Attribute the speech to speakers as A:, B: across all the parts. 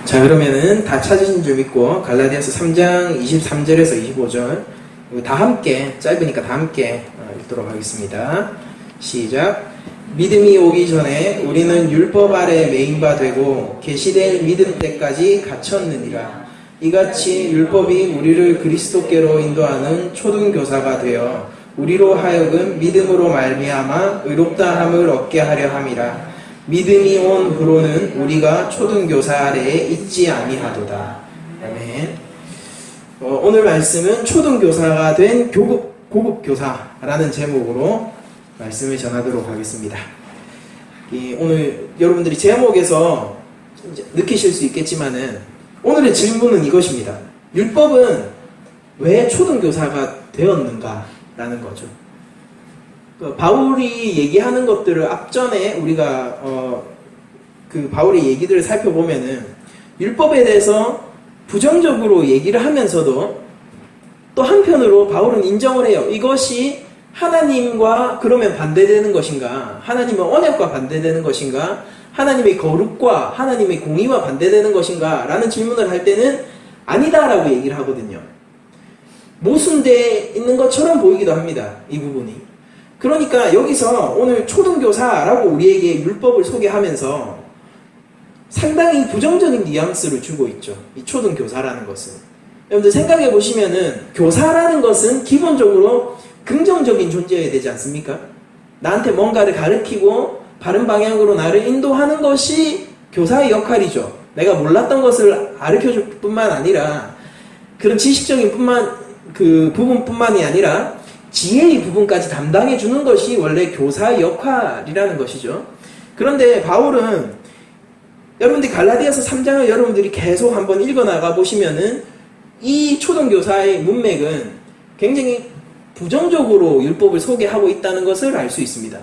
A: 자, 그러면은 다 찾으신 줄 믿고 갈라디아서 3장 23절에서 25절 다 함께, 짧으니까 다 함께 읽도록 하겠습니다. 시작. 믿음이 오기 전에 우리는 율법 아래 매인바 되고 계시될 믿음 때까지 갇혔느니라. 이같이 율법이 우리를 그리스도께로 인도하는 초등교사가 되어 우리로 하여금 믿음으로 말미암아 의롭다함을 얻게 하려 함이라. 믿음이 온 후로는 우리가 초등교사 아래에 있지 아니하도다. 아멘. 오늘 말씀은 초등교사가 된 고급교사라는 제목으로 말씀을 전하도록 하겠습니다. 오늘 여러분들이 제목에서 느끼실 수 있겠지만은 오늘의 질문은 이것입니다. 율법은 왜 초등교사가 되었는가? 라는 거죠. 바울이 얘기하는 것들을 앞전에 우리가 바울의 얘기들을 살펴보면은 율법에 대해서 부정적으로 얘기를 하면서도 또 한편으로 바울은 인정을 해요. 이것이 하나님과 그러면 반대되는 것인가? 하나님의 언약과 반대되는 것인가? 하나님의 거룩과 하나님의 공의와 반대되는 것인가? 라는 질문을 할 때는 아니다라고 얘기를 하거든요. 모순되어 있는 것처럼 보이기도 합니다. 이 부분이. 그러니까 여기서 오늘 초등교사라고 우리에게 율법을 소개하면서 상당히 부정적인 뉘앙스를 주고 있죠. 이 초등교사라는 것은. 여러분들 생각해 보시면은 교사라는 것은 기본적으로 긍정적인 존재여야 되지 않습니까? 나한테 뭔가를 가르치고 바른 방향으로 나를 인도하는 것이 교사의 역할이죠. 내가 몰랐던 것을 가르쳐줄 뿐만 아니라 그런 지식적인 부분뿐만이 아니라 지혜의 부분까지 담당해 주는 것이 원래 교사의 역할이라는 것이죠. 그런데 바울은 여러분들이 갈라디아서 3장을 여러분들이 계속 한번 읽어나가 보시면은 이 초등교사의 문맥은 굉장히 부정적으로 율법을 소개하고 있다는 것을 알 수 있습니다.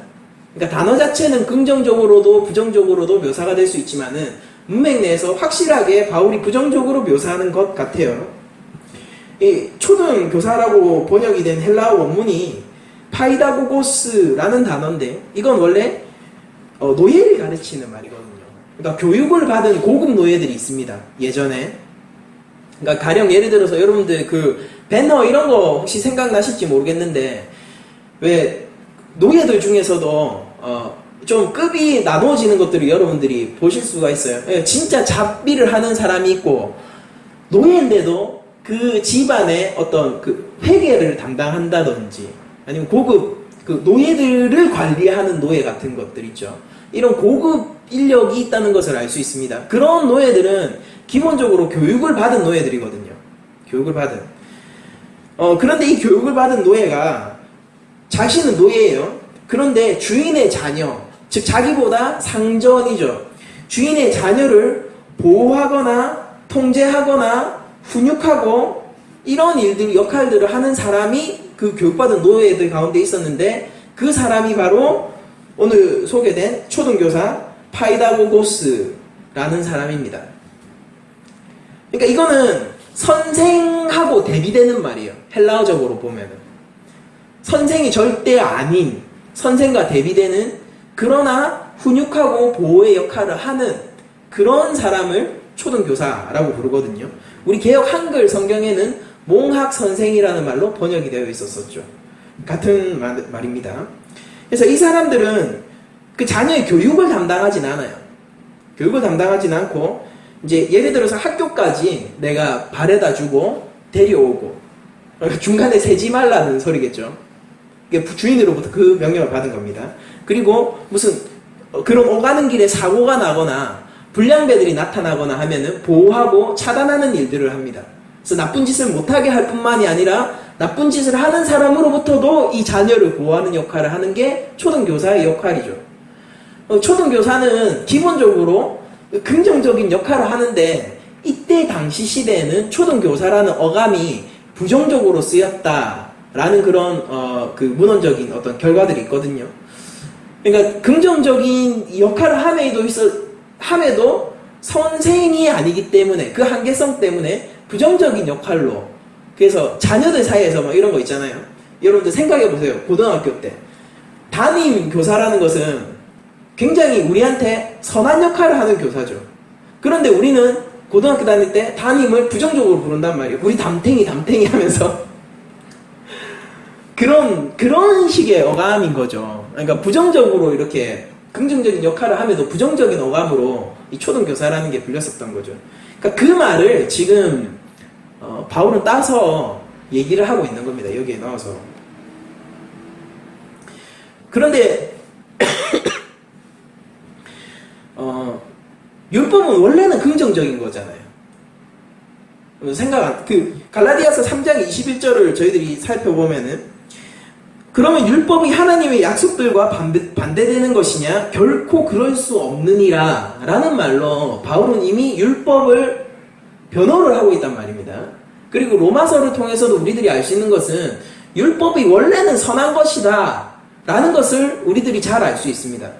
A: 그러니까 단어 자체는 긍정적으로도 부정적으로도 묘사가 될 수 있지만은 문맥 내에서 확실하게 바울이 부정적으로 묘사하는 것 같아요. 이 초등교사라고 번역이 된 헬라어 원문이 파이다고고스라는 단어인데 이건 원래 노예를 가르치는 말이거든요. 그러니까 교육을 받은 고급 노예들이 있습니다. 예전에. 그러니까 가령 예를 들어서 여러분들 배너 이런 거 혹시 생각나실지 모르겠는데 왜 노예들 중에서도 좀 급이 나누어지는 것들을 여러분들이 보실 수가 있어요. 진짜 잡일을 하는 사람이 있고 노예인데도 그 집안의 어떤 회계를 담당한다든지 아니면 고급 노예들을 관리하는 노예 같은 것들 있죠. 이런 고급 인력이 있다는 것을 알 수 있습니다. 그런 노예들은 기본적으로 교육을 받은 노예들이거든요. 교육을 받은. 그런데 이 교육을 받은 노예가 자신은 노예예요. 그런데 주인의 자녀, 즉 자기보다 상전이죠. 주인의 자녀를 보호하거나 통제하거나 훈육하고 이런 역할들을 하는 사람이 그 교육받은 노예들 가운데 있었는데 그 사람이 바로 오늘 소개된 초등교사 파이다고고스라는 사람입니다. 그러니까 이거는 선생하고 대비되는 말이에요. 헬라어적으로 보면은. 선생이 절대 아닌 선생과 대비되는 그러나 훈육하고 보호의 역할을 하는 그런 사람을 초등교사라고 부르거든요. 우리 개역 한글 성경에는 몽학선생이라는 말로 번역이 되어 있었었죠. 같은 말입니다. 그래서 이 사람들은 그 자녀의 교육을 담당하진 않아요. 교육을 담당하진 않고 이제 예를 들어서 학교까지 내가 바래다 주고 데려오고 중간에 새지 말라는 소리겠죠. 주인으로부터 그 명령을 받은 겁니다. 그리고 무슨 그런 오가는 길에 사고가 나거나 불량배들이 나타나거나 하면은 보호하고 차단하는 일들을 합니다. 그래서 나쁜 짓을 못하게 할 뿐만이 아니라 나쁜 짓을 하는 사람으로부터도 이 자녀를 보호하는 역할을 하는 게 초등교사의 역할이죠. 초등교사는 기본적으로 긍정적인 역할을 하는데 이때 당시 시대에는 초등교사라는 어감이 부정적으로 쓰였다라는 그런 문헌적인 어떤 결과들이 있거든요. 그러니까 긍정적인 역할을 함에도 선생이 아니기 때문에 그 한계성 때문에 부정적인 역할로 그래서 자녀들 사이에서 막 이런 거 있잖아요. 여러분들 생각해 보세요. 고등학교 때 담임 교사라는 것은 굉장히 우리한테 선한 역할을 하는 교사죠. 그런데 우리는 고등학교 다닐 때 담임을 부정적으로 부른단 말이에요. 우리 담탱이 하면서. 그런 식의 어감인 거죠. 그러니까 부정적으로 이렇게 긍정적인 역할을 함에도 부정적인 어감으로 이 초등교사라는 게 불렸었던 거죠. 그러니까 그 말을 지금 바울은 따서 얘기를 하고 있는 겁니다. 여기에 넣어서. 그런데 율법은 원래는 긍정적인 거잖아요. 갈라디아서 3장 21절을 저희들이 살펴보면은, 그러면 율법이 하나님의 약속들과 반대되는 것이냐? 결코 그럴 수 없느니라 라는 말로 바울은 이미 율법을 변호를 하고 있단 말입니다. 그리고 로마서를 통해서도 우리들이 알 수 있는 것은 율법이 원래는 선한 것이다 라는 것을 우리들이 잘 알 수 있습니다.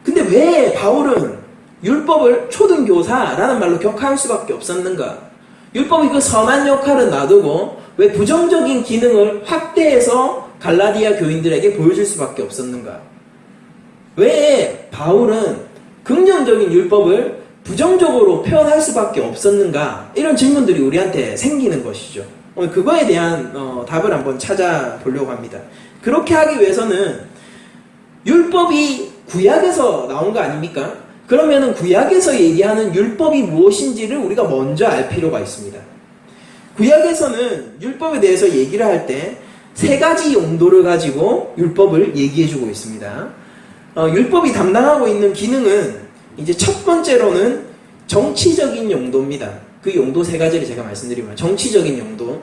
A: 근데 왜 바울은 율법을 초등교사라는 말로 격하할 수밖에 없었는가? 율법이 그 선한 역할은 놔두고 왜 부정적인 기능을 확대해서 갈라디아 교인들에게 보여줄 수밖에 없었는가? 왜 바울은 긍정적인 율법을 부정적으로 표현할 수밖에 없었는가? 이런 질문들이 우리한테 생기는 것이죠. 오늘 그거에 대한 답을 한번 찾아보려고 합니다. 그렇게 하기 위해서는 율법이 구약에서 나온 거 아닙니까? 그러면은 구약에서 얘기하는 율법이 무엇인지를 우리가 먼저 알 필요가 있습니다. 구약에서는 율법에 대해서 얘기를 할 때 세 가지 용도를 가지고 율법을 얘기해주고 있습니다. 율법이 담당하고 있는 기능은 이제 첫 번째로는 정치적인 용도입니다. 그 용도 세 가지를 제가 말씀드리면, 정치적인 용도,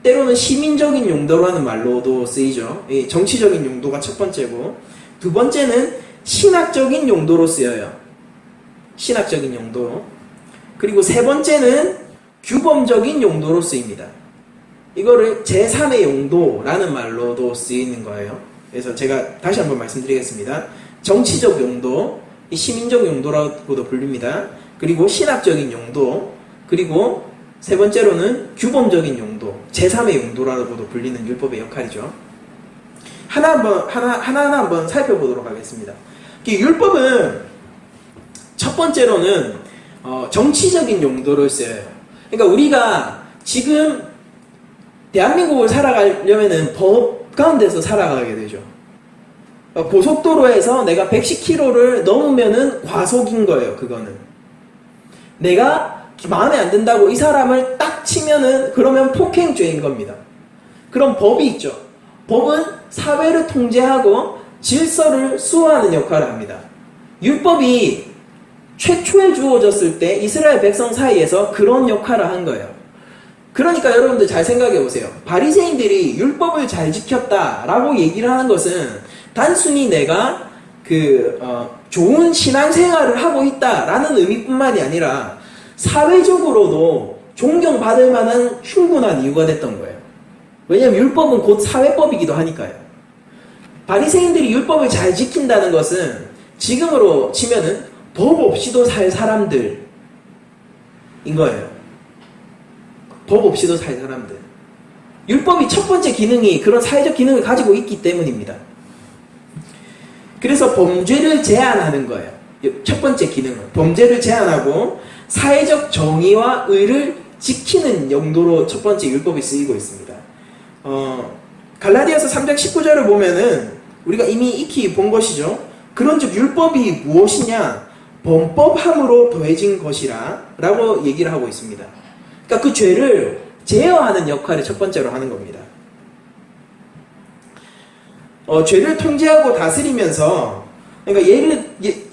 A: 때로는 시민적인 용도라는 말로도 쓰이죠. 이 정치적인 용도가 첫 번째고, 두 번째는 신학적인 용도로 쓰여요. 신학적인 용도. 그리고 세 번째는 규범적인 용도로 쓰입니다. 이거를 제3의 용도라는 말로도 쓰이는 거예요. 그래서 제가 다시 한번 말씀드리겠습니다. 정치적 용도, 시민적 용도라고도 불립니다. 그리고 신학적인 용도, 그리고 세 번째로는 규범적인 용도, 제3의 용도라고도 불리는 율법의 역할이죠. 하나하나 한번 살펴보도록 하겠습니다. 율법은 첫 번째로는 정치적인 용도를 써요. 그러니까 우리가 지금 대한민국을 살아가려면은 법 가운데서 살아가게 되죠. 고속도로에서 내가 110km를 넘으면은 과속인 거예요. 그거는 내가 마음에 안 든다고 이 사람을 딱 치면은 그러면 폭행죄인 겁니다. 그런 법이 있죠. 법은 사회를 통제하고 질서를 수호하는 역할을 합니다. 율법이 최초에 주어졌을 때 이스라엘 백성 사이에서 그런 역할을 한 거예요. 그러니까 여러분들 잘 생각해 보세요. 바리새인들이 율법을 잘 지켰다라고 얘기를 하는 것은 단순히 내가 좋은 신앙생활을 하고 있다라는 의미뿐만이 아니라 사회적으로도 존경받을 만한 충분한 이유가 됐던 거예요. 왜냐하면 율법은 곧 사회법이기도 하니까요. 바리새인들이 율법을 잘 지킨다는 것은 지금으로 치면은 법 없이도 살 사람들인 거예요. 법 없이도 살 사람들. 율법이 첫 번째 기능이 그런 사회적 기능을 가지고 있기 때문입니다. 그래서 범죄를 제한하는 거예요. 첫 번째 기능은 범죄를 제한하고 사회적 정의와 의를 지키는 용도로 첫 번째 율법이 쓰이고 있습니다. 갈라디아서 3장 19절을 보면은 우리가 이미 익히 본 것이죠. 그런즉 율법이 무엇이냐? 범법함으로 더해진 것이라 라고 얘기를 하고 있습니다. 그러니까 그 죄를 제어하는 역할을 첫 번째로 하는 겁니다. 죄를 통제하고 다스리면서, 그러니까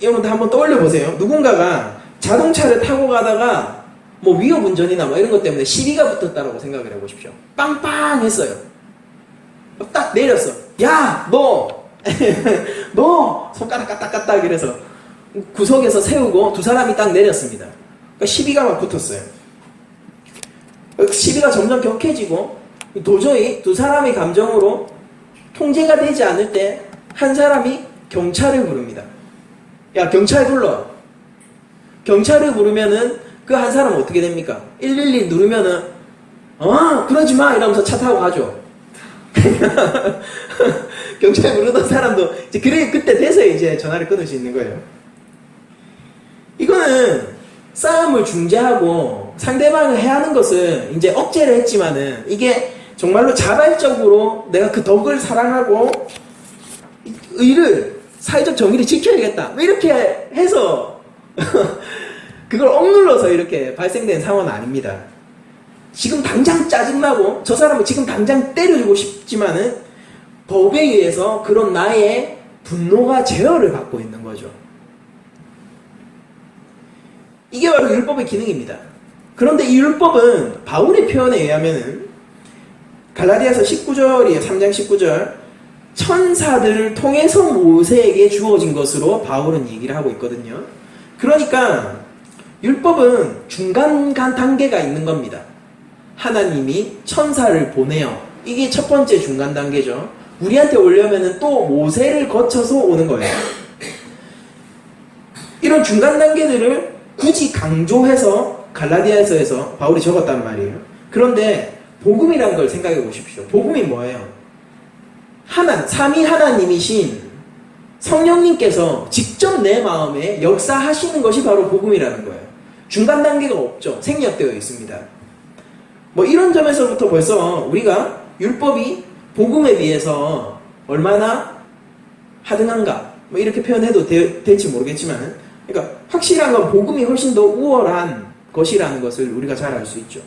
A: 여러분들 한번 떠올려 보세요. 누군가가 자동차를 타고 가다가 뭐 위협 운전이나 뭐 이런 것 때문에 시비가 붙었다라고 생각을 해보십시오. 빵빵 했어요. 딱 내렸어. 야, 너 손가락 까딱까딱 이래서 구석에서 세우고 두 사람이 딱 내렸습니다. 그러니까 시비가 막 붙었어요. 시비가 점점 격해지고 도저히 두 사람의 감정으로 통제가 되지 않을 때 한 사람이 경찰을 부릅니다. 야, 경찰 불러. 경찰을 부르면은 그 한 사람은 어떻게 됩니까? 112 누르면은 그러지 마 이러면서 차 타고 가죠. 경찰 부르던 사람도 이제 그때 돼서 이제 전화를 끊을 수 있는 거예요. 이거는 싸움을 중재하고 상대방을 해하는 것은 이제 억제를 했지만은 이게 정말로 자발적으로 내가 그 덕을 사랑하고 의를 사회적 정의를 지켜야겠다 이렇게 해서 그걸 억눌러서 이렇게 발생된 상황은 아닙니다. 지금 당장 짜증나고 저 사람을 지금 당장 때려주고 싶지만은 법에 의해서 그런 나의 분노가 제어를 받고 있는 거죠. 이게 바로 율법의 기능입니다. 그런데 이 율법은 바울의 표현에 의하면은 갈라디아서 19절이에요. 3장 19절. 천사들을 통해서 모세에게 주어진 것으로 바울은 얘기를 하고 있거든요. 그러니까 율법은 중간 단계가 있는 겁니다. 하나님이 천사를 보내요. 이게 첫 번째 중간 단계죠. 우리한테 오려면은 또 모세를 거쳐서 오는 거예요. 이런 중간 단계들을 굳이 강조해서 갈라디아서에서 바울이 적었단 말이에요. 그런데 복음이라는 걸 생각해 보십시오. 복음이 뭐예요? 삼위 하나님이신 성령님께서 직접 내 마음에 역사하시는 것이 바로 복음이라는 거예요. 중간 단계가 없죠. 생략되어 있습니다. 뭐 이런 점에서부터 벌써 우리가 율법이 복음에 비해서 얼마나 하등한가 뭐 이렇게 표현해도 될지 모르겠지만, 그러니까 확실한 건 복음이 훨씬 더 우월한 것이라는 것을 우리가 잘 알 수 있죠.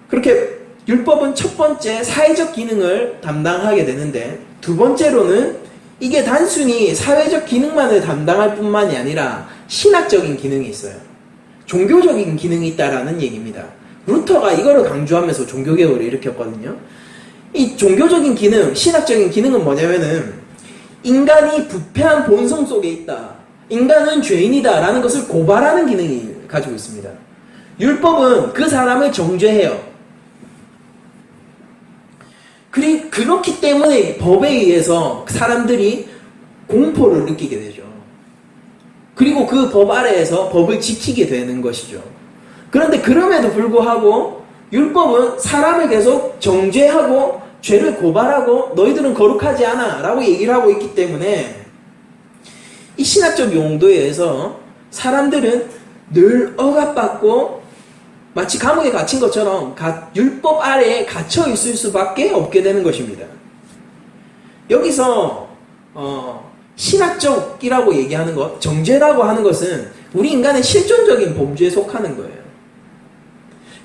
A: 그렇게 율법은 첫 번째 사회적 기능을 담당하게 되는데, 두 번째로는 이게 단순히 사회적 기능만을 담당할 뿐만이 아니라 신학적인 기능이 있어요. 종교적인 기능이 있다라는 얘기입니다. 루터가 이거를 강조하면서 종교개혁을 일으켰거든요. 이 종교적인 기능, 신학적인 기능은 뭐냐면은 인간이 부패한 본성 속에 있다, 인간은 죄인이다 라는 것을 고발하는 기능이 가지고 있습니다. 율법은 그 사람을 정죄해요. 그렇기 때문에 법에 의해서 사람들이 공포를 느끼게 되죠. 그리고 그 법 아래에서 법을 지키게 되는 것이죠. 그런데 그럼에도 불구하고 율법은 사람을 계속 정죄하고 죄를 고발하고 너희들은 거룩하지 않아 라고 얘기를 하고 있기 때문에 이 신학적 용도에 의해서 사람들은 늘 억압받고 마치 감옥에 갇힌 것처럼 율법 아래에 갇혀 있을 수밖에 없게 되는 것입니다. 여기서 신학적이라고 얘기하는 것, 정죄라고 하는 것은 우리 인간의 실존적인 범죄에 속하는 거예요.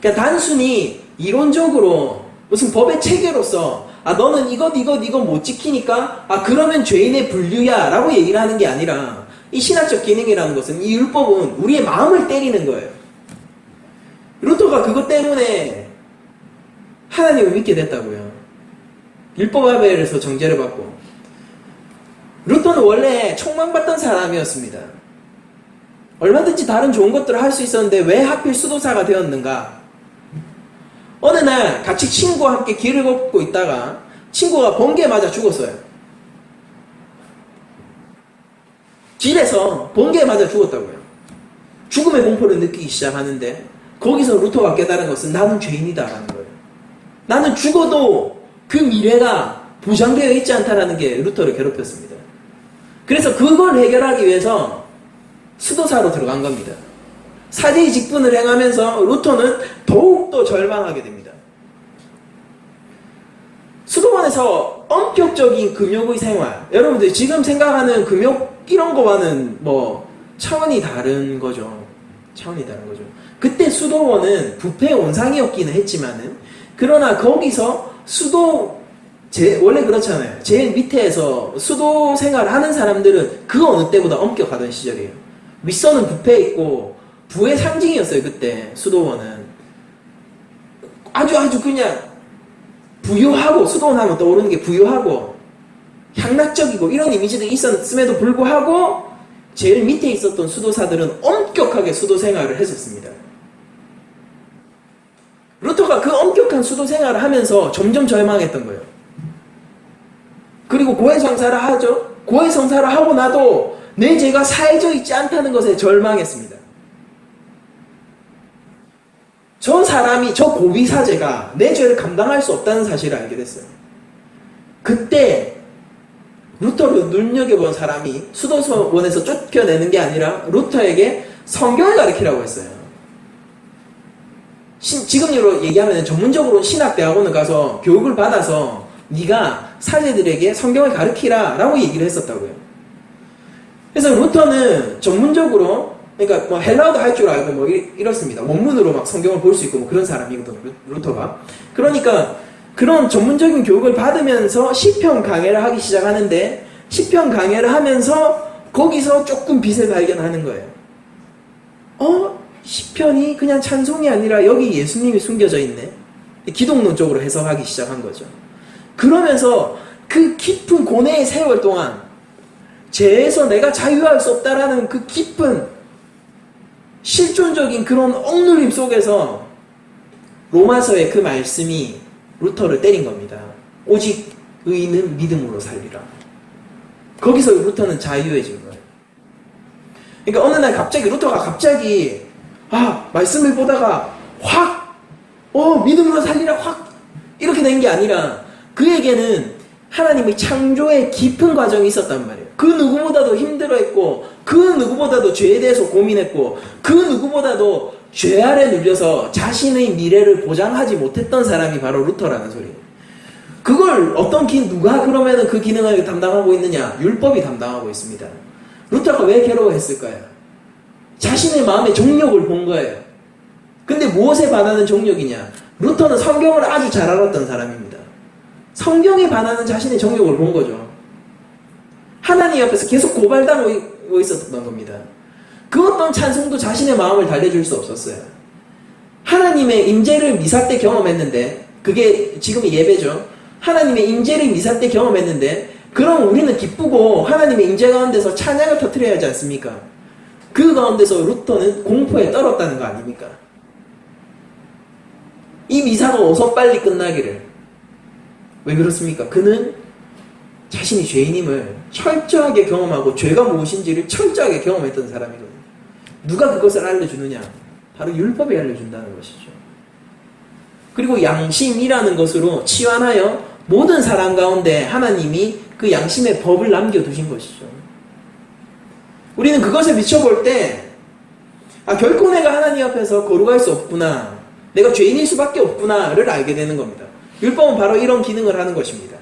A: 그러니까 단순히 이론적으로 무슨 법의 체계로서 너는 이것 못 지키니까 그러면 죄인의 분류야 라고 얘기를 하는 게 아니라, 이 신학적 기능이라는 것은, 이 율법은 우리의 마음을 때리는 거예요. 루터가 그것 때문에 하나님을 믿게 됐다고요. 율법 아래에서 정죄를 받고. 루터는 원래 총망받던 사람이었습니다. 얼마든지 다른 좋은 것들을 할 수 있었는데 왜 하필 수도사가 되었는가? 어느 날 같이 친구와 함께 길을 걷고 있다가 친구가 번개에 맞아 죽었어요. 길에서 번개에 맞아 죽었다고요. 죽음의 공포를 느끼기 시작하는데, 거기서 루터가 깨달은 것은 나는 죄인이다라는 거예요. 나는 죽어도 그 미래가 보장되어 있지 않다라는 게 루터를 괴롭혔습니다. 그래서 그걸 해결하기 위해서 수도사로 들어간 겁니다. 사제의 직분을 행하면서 루터는 더욱더 절망하게 됩니다. 수도원에서 엄격적인 금욕의 생활, 여러분들 지금 생각하는 금욕 이런 거와는 뭐 차원이 다른 거죠. 그때 수도원은 부패의 온상이었기는 했지만은, 그러나 거기서 원래 그렇잖아요. 제일 밑에서 수도 생활을 하는 사람들은 그 어느 때보다 엄격하던 시절이에요. 윗선은 부패 있고 부의 상징이었어요. 그때 수도원은 아주 그냥 부유하고, 수도원 하면 떠오르는 게 부유하고 향락적이고 이런 이미지들이 있었음에도 불구하고 제일 밑에 있었던 수도사들은 엄격하게 수도 생활을 했었습니다. 루터가 그 엄격한 수도 생활을 하면서 점점 절망했던 거예요. 그리고 고해성사를 하죠. 고해성사를 하고 나도 내 죄가 사해져 있지 않다는 것에 절망했습니다. 저 고비사제가 내 죄를 감당할 수 없다는 사실을 알게 됐어요. 그때 루터를 눈여겨본 사람이 수도원에서 쫓겨내는 게 아니라 루터에게 성경을 가르치라고 했어요. 지금으로 얘기하면 전문적으로 신학대학원을 가서 교육을 받아서 네가 사제들에게 성경을 가르치라 라고 얘기를 했었다고요. 그래서 루터는 전문적으로, 그러니까 뭐 헬라어도 할 줄 알고 뭐 이렇습니다. 원문으로 막 성경을 볼 수 있고 뭐 그런 사람이거든, 루터가. 그러니까 그런 전문적인 교육을 받으면서 시편 강해를 하기 시작하는데, 시편 강해를 하면서 거기서 조금 빛을 발견하는 거예요. 시편이 그냥 찬송이 아니라 여기 예수님이 숨겨져 있네. 기독론적으로 해석하기 시작한 거죠. 그러면서 그 깊은 고뇌의 세월 동안 죄에서 내가 자유할 수 없다라는 그 깊은 실존적인 그런 억눌림 속에서 로마서의 그 말씀이 루터를 때린 겁니다. 오직 의인은 믿음으로 살리라. 거기서 루터는 자유해진 거예요. 그러니까 어느 날 갑자기 루터가 갑자기 말씀을 보다가 확 믿음으로 살리라 확 이렇게 된 게 아니라 그에게는 하나님의 창조의 깊은 과정이 있었단 말이에요. 그 누구보다도 힘들어했고 그 누구보다도 죄에 대해서 고민했고 그 누구보다도 죄 아래 눌려서 자신의 미래를 보장하지 못했던 사람이 바로 루터라는 소리예요. 그걸 누가 그러면은 그 기능을 담당하고 있느냐? 율법이 담당하고 있습니다. 루터가 왜 괴로워했을까요? 자신의 마음의 정욕을 본 거예요. 근데 무엇에 반하는 정욕이냐? 루터는 성경을 아주 잘 알았던 사람입니다. 성경에 반하는 자신의 정욕을 본 거죠. 하나님 앞에서 계속 고발당하고 있었던 겁니다. 그 어떤 찬송도 자신의 마음을 달래줄 수 없었어요. 하나님의 임재를 미사 때 경험했는데, 그게 지금의 예배죠. 하나님의 임재를 미사 때 경험했는데, 그럼 우리는 기쁘고 하나님의 임재 가운데서 찬양을 터뜨려야 하지 않습니까? 그 가운데서 루터는 공포에 떨었다는 거 아닙니까? 이 미사가 어서 빨리 끝나기를. 왜 그렇습니까? 그는 자신이 죄인임을 철저하게 경험하고 죄가 무엇인지를 철저하게 경험했던 사람이거든요. 누가 그것을 알려주느냐? 바로 율법이 알려준다는 것이죠. 그리고 양심이라는 것으로 치환하여 모든 사람 가운데 하나님이 그 양심의 법을 남겨두신 것이죠. 우리는 그것을 비춰볼 때 결코 내가 하나님 앞에서 거룩할 수 없구나, 내가 죄인일 수밖에 없구나를 알게 되는 겁니다. 율법은 바로 이런 기능을 하는 것입니다.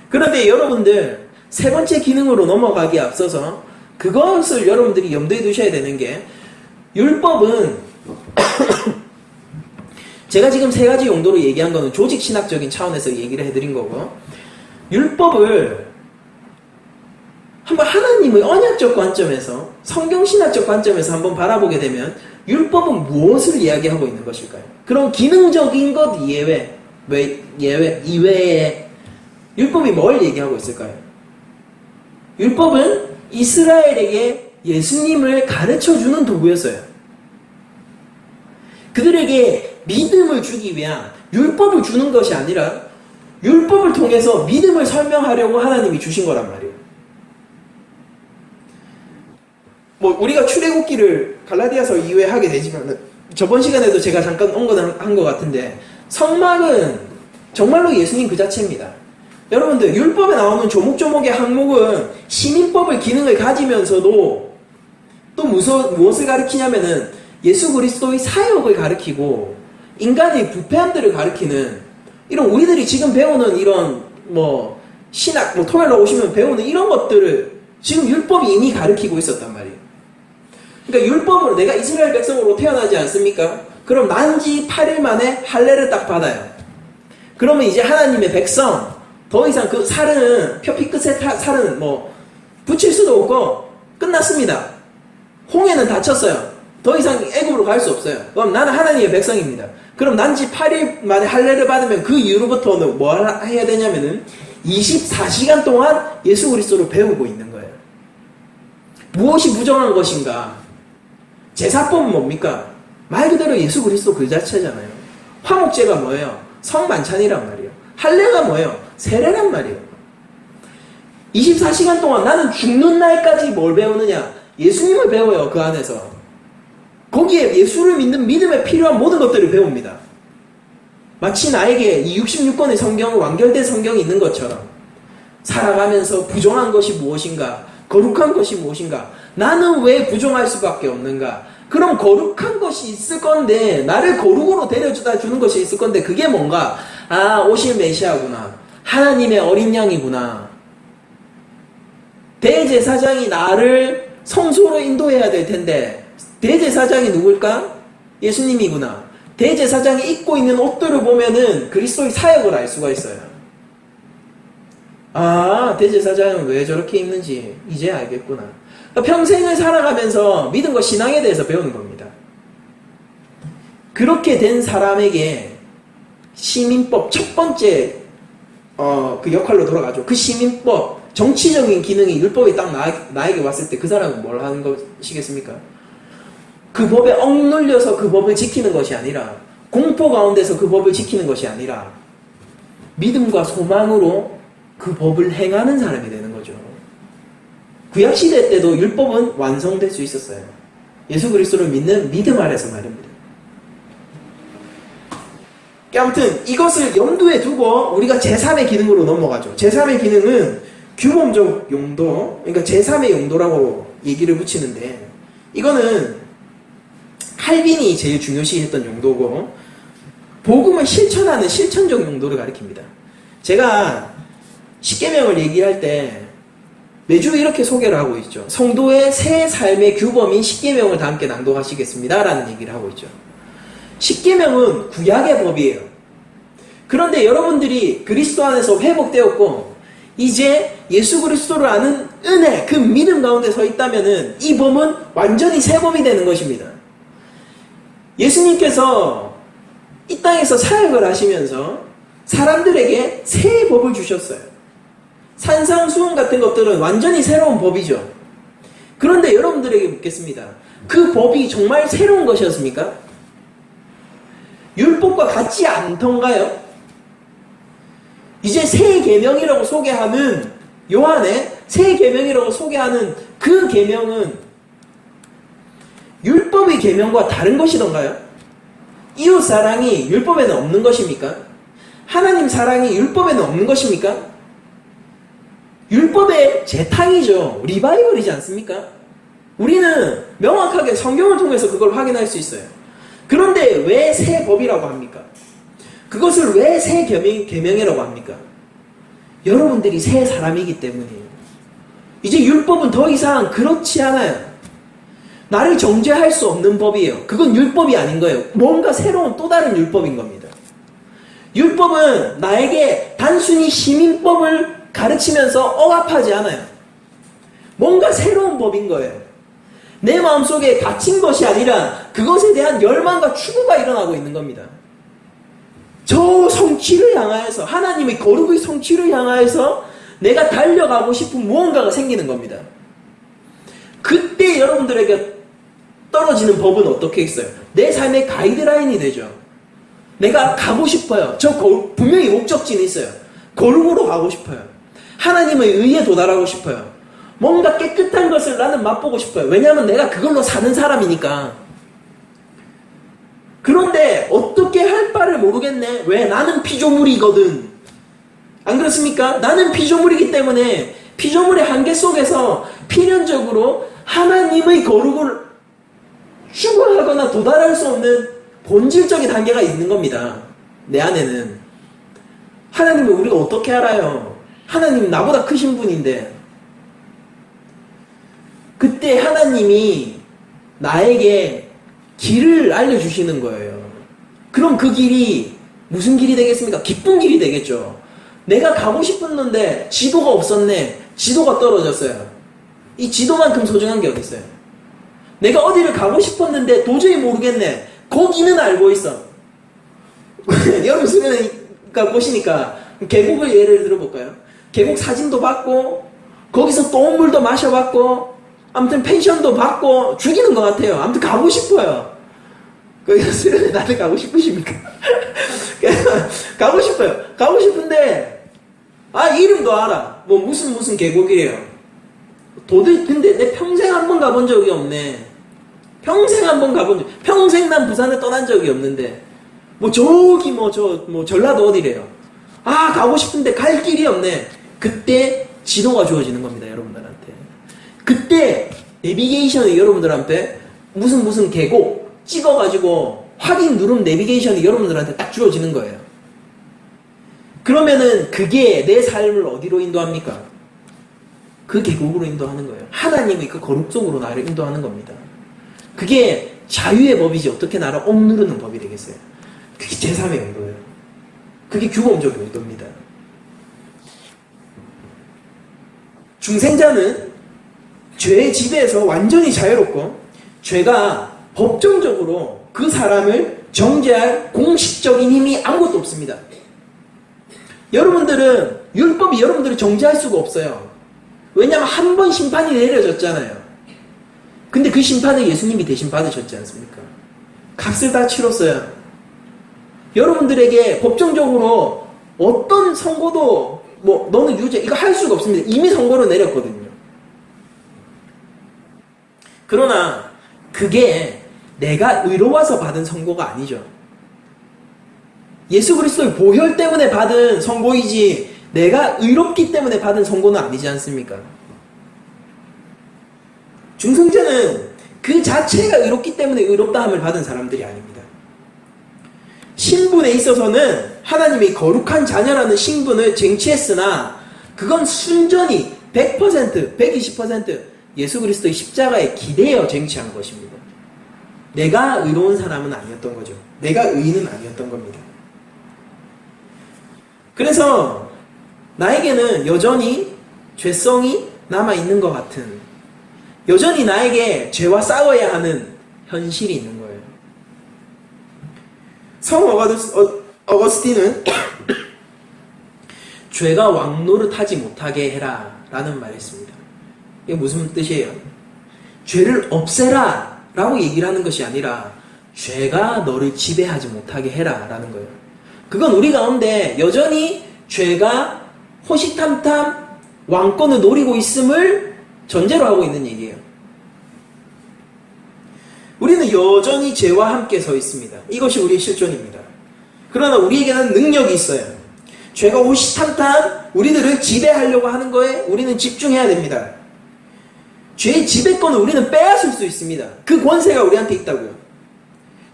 A: 그런데 여러분들 세 번째 기능으로 넘어가기에 앞서서 그것을 여러분들이 염두에 두셔야 되는 게, 율법은 제가 지금 세 가지 용도로 얘기한 거는 조직 신학적인 차원에서 얘기를 해드린 거고, 율법을 한번 하나님의 언약적 관점에서, 성경신학적 관점에서 한번 바라보게 되면 율법은 무엇을 이야기하고 있는 것일까요? 그런 기능적인 것 이외에 율법이 뭘 얘기하고 있을까요? 율법은 이스라엘에게 예수님을 가르쳐주는 도구였어요. 그들에게 믿음을 주기 위한 율법을 주는 것이 아니라 율법을 통해서 믿음을 설명하려고 하나님이 주신 거란 말이에요. 우리가 출애굽기를 갈라디아서 이후에 하게 되지만, 저번 시간에도 제가 잠깐 언급한 것 같은데, 성막은 정말로 예수님 그 자체입니다. 여러분들, 율법에 나오는 조목조목의 항목은 시민법의 기능을 가지면서도 또 무엇을 가르치냐면은 예수 그리스도의 사역을 가르치고 인간의 부패함들을 가르치는, 이런 우리들이 지금 배우는 이런 신학, 토요일에 오시면 배우는 이런 것들을 지금 율법이 이미 가르치고 있었단 말이에요. 그러니까 율법으로 내가 이스라엘 백성으로 태어나지 않습니까? 그럼 난지 8일 만에 할례를 딱 받아요. 그러면 이제 하나님의 백성, 더 이상 그 살은, 표피 끝에 살은 붙일 수도 없고 끝났습니다. 홍해는 닫혔어요. 더 이상 애굽으로 갈 수 없어요. 그럼 나는 하나님의 백성입니다. 그럼 난지 8일 만에 할례를 받으면 그 이후로부터는 뭐 해야 되냐면은 24시간 동안 예수 그리스도를 배우고 있는 거예요. 무엇이 부정한 것인가? 제사법은 뭡니까? 말 그대로 예수 그리스도 그 자체잖아요. 화목제가 뭐예요? 성만찬이란 말이에요. 할례가 뭐예요? 세례란 말이에요. 24시간 동안 나는 죽는 날까지 뭘 배우느냐? 예수님을 배워요. 그 안에서. 거기에 예수를 믿는 믿음에 필요한 모든 것들을 배웁니다. 마치 나에게 이 66권의 성경, 완결된 성경이 있는 것처럼 살아가면서 부정한 것이 무엇인가, 거룩한 것이 무엇인가? 나는 왜 부정할 수밖에 없는가? 그럼 거룩한 것이 있을 건데, 나를 거룩으로 데려다 주는 것이 있을 건데, 그게 뭔가? 아, 오실 메시아구나. 하나님의 어린 양이구나. 대제사장이 나를 성소로 인도해야 될 텐데, 대제사장이 누굴까? 예수님이구나. 대제사장이 입고 있는 옷들을 보면은 그리스도의 사역을 알 수가 있어요. 아, 대제사장은 왜 저렇게 입는지 이제 알겠구나. 평생을 살아가면서 믿음과 신앙에 대해서 배우는 겁니다. 그렇게 된 사람에게 시민법 첫 번째 그 역할로 돌아가죠. 그 시민법, 정치적인 기능이 율법이 딱 나에게 왔을 때 그 사람은 뭘 하는 것이겠습니까? 그 법에 억눌려서 그 법을 지키는 것이 아니라, 공포 가운데서 그 법을 지키는 것이 아니라 믿음과 소망으로 그 법을 행하는 사람이 되는 거죠. 구약시대 때도 율법은 완성될 수 있었어요. 예수 그리스도를 믿는 믿음 아래서 말입니다. 아무튼 이것을 염두에 두고 우리가 제3의 기능으로 넘어가죠. 제3의 기능은 규범적 용도, 그러니까 제3의 용도라고 얘기를 붙이는데, 이거는 칼빈이 제일 중요시 했던 용도고, 복음을 실천하는 실천적 용도를 가리킵니다. 제가 십계명을 얘기할 때 매주 이렇게 소개를 하고 있죠. 성도의 새 삶의 규범인 십계명을 다 함께 낭독하시겠습니다 라는 얘기를 하고 있죠. 십계명은 구약의 법이에요. 그런데 여러분들이 그리스도 안에서 회복되었고 이제 예수 그리스도를 아는 은혜, 그 믿음 가운데 서 있다면은 이 법은 완전히 새 법이 되는 것입니다. 예수님께서 이 땅에서 사역을 하시면서 사람들에게 새 법을 주셨어요. 산상수훈 같은 것들은 완전히 새로운 법이죠. 그런데 여러분들에게 묻겠습니다. 그 법이 정말 새로운 것이었습니까? 율법과 같지 않던가요? 이제 새 계명이라고 소개하는 요한의 새 계명이라고 소개하는 그 계명은 율법의 계명과 다른 것이던가요? 이웃 사랑이 율법에는 없는 것입니까? 하나님 사랑이 율법에는 없는 것입니까? 율법의 재탕이죠. 리바이벌이지 않습니까? 우리는 명확하게 성경을 통해서 그걸 확인할 수 있어요. 그런데 왜 새 법이라고 합니까? 그것을 왜 새 계명이라고 합니까? 여러분들이 새 사람이기 때문이에요. 이제 율법은 더 이상 그렇지 않아요. 나를 정죄할 수 없는 법이에요. 그건 율법이 아닌 거예요. 뭔가 새로운 또 다른 율법인 겁니다. 율법은 나에게 단순히 시민법을 가르치면서 억압하지 않아요. 뭔가 새로운 법인 거예요. 내 마음속에 갇힌 것이 아니라 그것에 대한 열망과 추구가 일어나고 있는 겁니다. 저 성취를 향하여서, 하나님의 거룩의 성취를 향하여서 내가 달려가고 싶은 무언가가 생기는 겁니다. 그때 여러분들에게 떨어지는 법은 어떻게 있어요? 내 삶의 가이드라인이 되죠. 내가 가고 싶어요. 분명히 목적지는 있어요. 거룩으로 가고 싶어요. 하나님의 의에 도달하고 싶어요. 뭔가 깨끗한 것을 나는 맛보고 싶어요. 왜냐하면 내가 그걸로 사는 사람이니까. 그런데 어떻게 할 바를 모르겠네. 왜? 나는 피조물이거든. 안 그렇습니까? 나는 피조물이기 때문에 피조물의 한계 속에서 필연적으로 하나님의 거룩을 추구하거나 도달할 수 없는 본질적인 한계가 있는 겁니다. 내 안에는. 하나님을 우리가 어떻게 알아요? 하나님 나보다 크신 분인데. 그때 하나님이 나에게 길을 알려주시는 거예요. 그럼 그 길이 무슨 길이 되겠습니까? 기쁜 길이 되겠죠. 내가 가고 싶었는데 지도가 없었네. 지도가 떨어졌어요. 이 지도만큼 소중한 게 어디 있어요? 내가 어디를 가고 싶었는데 도저히 모르겠네. 거기는 알고 있어. 여러분 수련회니까 보시니까 계곡을 예를 들어볼까요? 계곡 사진도 받고 거기서 또 물도 마셔봤고 아무튼 펜션도 받고 죽이는 것 같아요. 아무튼 가고 싶어요. 거기서 수련회 다들 가고 싶으십니까? 가고 싶어요. 가고 싶은데 이름도 알아. 뭐 무슨 계곡이래요. 근데 내 평생 한 번 가본 적이 없네. 평생 난 부산을 떠난 적이 없는데 저기 전라도 어디래요. 가고 싶은데 갈 길이 없네. 그때 지도가 주어지는 겁니다, 여러분들한테. 그때 내비게이션이 여러분들한테 무슨 계곡 찍어가지고 확인 누르면 내비게이션이 여러분들한테 딱 주어지는 거예요. 그러면은 그게 내 삶을 어디로 인도합니까? 그 계곡으로 인도하는 거예요. 하나님의 그 거룩 속으로 나를 인도하는 겁니다. 그게 자유의 법이지 어떻게 나를 억누르는 법이 되겠어요? 그게 제3의 용도예요. 그게 규범적 용도입니다. 중생자는 죄의 지배에서 완전히 자유롭고 죄가 법정적으로 그 사람을 정죄할 공식적인 힘이 아무것도 없습니다. 여러분들은 율법이 여러분들을 정죄할 수가 없어요. 왜냐하면 한 번 심판이 내려졌잖아요. 근데 그 심판을 예수님이 대신 받으셨지 않습니까? 값을 다 치렀어요. 여러분들에게 법정적으로 어떤 선고도 너는 유죄 이거 할 수가 없습니다. 이미 선고를 내렸거든요. 그러나 그게 내가 의로워서 받은 선고가 아니죠. 예수 그리스도의 보혈 때문에 받은 선고이지 내가 의롭기 때문에 받은 선고는 아니지 않습니까? 중생자는 그 자체가 의롭기 때문에 의롭다함을 받은 사람들이 아닙니다. 신분에 있어서는 하나님이 거룩한 자녀라는 신분을 쟁취했으나 그건 순전히 100%, 120% 예수 그리스도의 십자가에 기대어 쟁취한 것입니다. 내가 의로운 사람은 아니었던 거죠. 내가 의인은 아니었던 겁니다. 그래서 나에게는 여전히 죄성이 남아있는 것 같은, 여전히 나에게 죄와 싸워야 하는 현실이 있는 거예요. 성 어거스틴은 죄가 왕노릇하지 못하게 해라 라는 말을 했습니다. 이게 무슨 뜻이에요? 죄를 없애라 라고 얘기를 하는 것이 아니라 죄가 너를 지배하지 못하게 해라 라는 거예요. 그건 우리 가운데 여전히 죄가 호시탐탐 왕권을 노리고 있음을 전제로 하고 있는 얘기예요. 우리는 여전히 죄와 함께 서 있습니다. 이것이 우리의 실존입니다. 그러나 우리에게는 능력이 있어요. 죄가 호시탐탐 우리들을 지배하려고 하는 거에 우리는 집중해야 됩니다. 죄의 지배권을 우리는 빼앗을 수 있습니다. 그 권세가 우리한테 있다고요.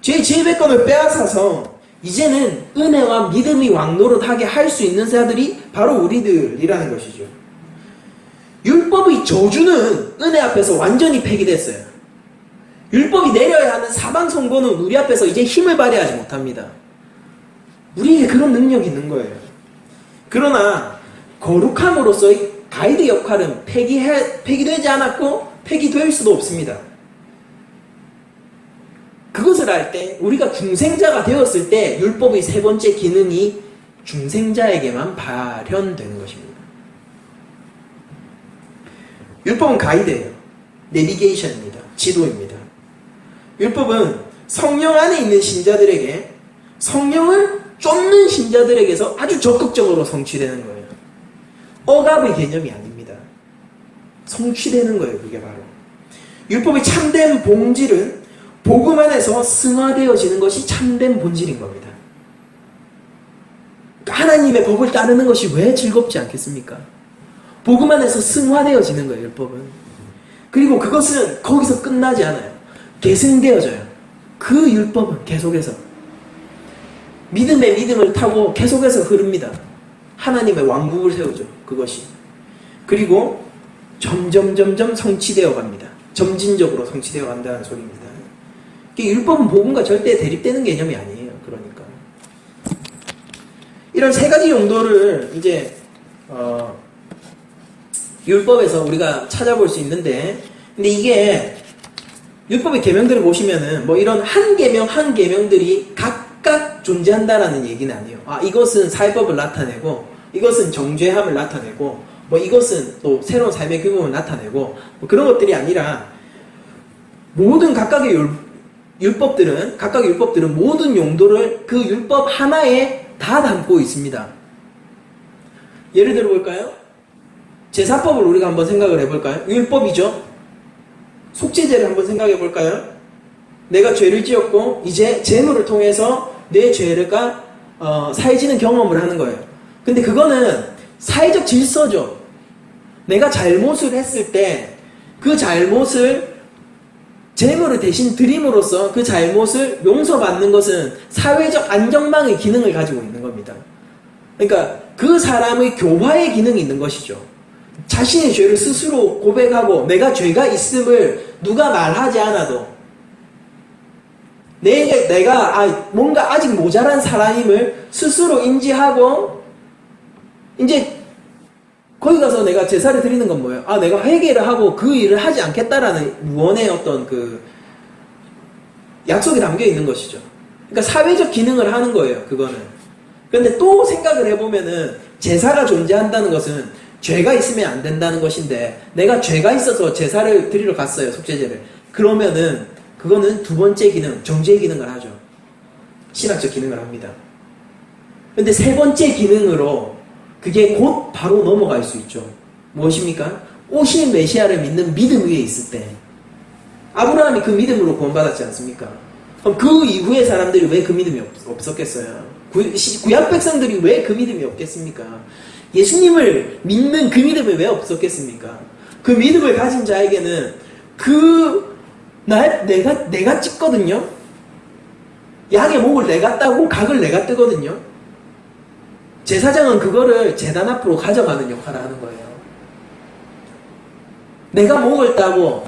A: 죄의 지배권을 빼앗아서 이제는 은혜와 믿음이 왕노릇하게 할 수 있는 자들이 바로 우리들이라는 것이죠. 율법의 저주는 은혜 앞에서 완전히 폐기됐어요. 율법이 내려야 하는 사방 선고는 우리 앞에서 이제 힘을 발휘하지 못합니다. 우리에게 그런 능력이 있는 거예요. 그러나 거룩함으로서의 가이드 역할은 폐기되지 않았고 폐기될 수도 없습니다. 그것을 알 때 우리가 중생자가 되었을 때 율법의 세 번째 기능이 중생자에게만 발현되는 것입니다. 율법은 가이드예요. 내비게이션입니다. 지도입니다. 율법은 성령 안에 있는 신자들에게, 성령을 쫓는 신자들에게서 아주 적극적으로 성취되는 거예요. 억압의 개념이 아닙니다. 성취되는 거예요. 그게 바로 율법의 참된 본질은 복음 안에서 승화되어지는 것이 참된 본질인 겁니다. 하나님의 법을 따르는 것이 왜 즐겁지 않겠습니까? 복음 안에서 승화되어지는 거예요. 율법은. 그리고 그것은 거기서 끝나지 않아요. 계승되어져요. 그 율법은 계속해서 믿음의 믿음을 타고 계속해서 흐릅니다. 하나님의 왕국을 세우죠. 그것이. 그리고 점점 성취되어 갑니다. 점진적으로 성취되어 간다는 소리입니다. 율법은 복음과 절대 대립되는 개념이 아니에요. 그러니까 이런 세 가지 용도를 이제 율법에서 우리가 찾아볼 수 있는데, 근데 이게 율법의 계명들을 보시면은 이런 한 계명 한 계명들이 각각 존재한다라는 얘기는 아니에요. 이것은 사회법을 나타내고, 이것은 정죄함을 나타내고, 이것은 또 새로운 삶의 규범을 나타내고, 그런 것들이 아니라 모든 각각의 율법들은 모든 용도를 그 율법 하나에 다 담고 있습니다. 예를 들어 볼까요? 제사법을 우리가 한번 생각을 해볼까요? 율법이죠. 속죄제를 한번 생각해 볼까요? 내가 죄를 지었고 이제 제물을 통해서 내 죄가 사해지는 경험을 하는 거예요. 근데 그거는 사회적 질서죠. 내가 잘못을 했을 때 그 잘못을 제물을 대신 드림으로써 그 잘못을 용서받는 것은 사회적 안전망의 기능을 가지고 있는 겁니다. 그러니까 그 사람의 교화의 기능이 있는 것이죠. 자신의 죄를 스스로 고백하고 내가 죄가 있음을 누가 말하지 않아도 내가 뭔가 아직 모자란 사람임을 스스로 인지하고 이제 거기 가서 내가 제사를 드리는 건 뭐예요? 내가 회개를 하고 그 일을 하지 않겠다라는 무언의 어떤 그 약속이 담겨 있는 것이죠. 그러니까 사회적 기능을 하는 거예요, 그거는. 그런데 또 생각을 해보면은 제사가 존재한다는 것은 죄가 있으면 안 된다는 것인데 내가 죄가 있어서 제사를 드리러 갔어요, 속죄제를. 그러면은 그거는 두 번째 기능, 정죄의 기능을 하죠. 신학적 기능을 합니다. 근데 세 번째 기능으로 그게 곧 바로 넘어갈 수 있죠. 무엇입니까? 오신 메시아를 믿는 믿음 위에 있을 때 아브라함이 그 믿음으로 구원받았지 않습니까? 그럼 그 이후의 사람들이 왜 그 믿음이 없었겠어요? 구약 백성들이 왜 그 믿음이 없겠습니까? 예수님을 믿는 그 믿음이 왜 없었겠습니까? 그 믿음을 가진 자에게는 내가 찢거든요? 양의 목을 내가 따고 각을 내가 뜨거든요? 제사장은 그거를 제단 앞으로 가져가는 역할을 하는 거예요. 내가 목을 따고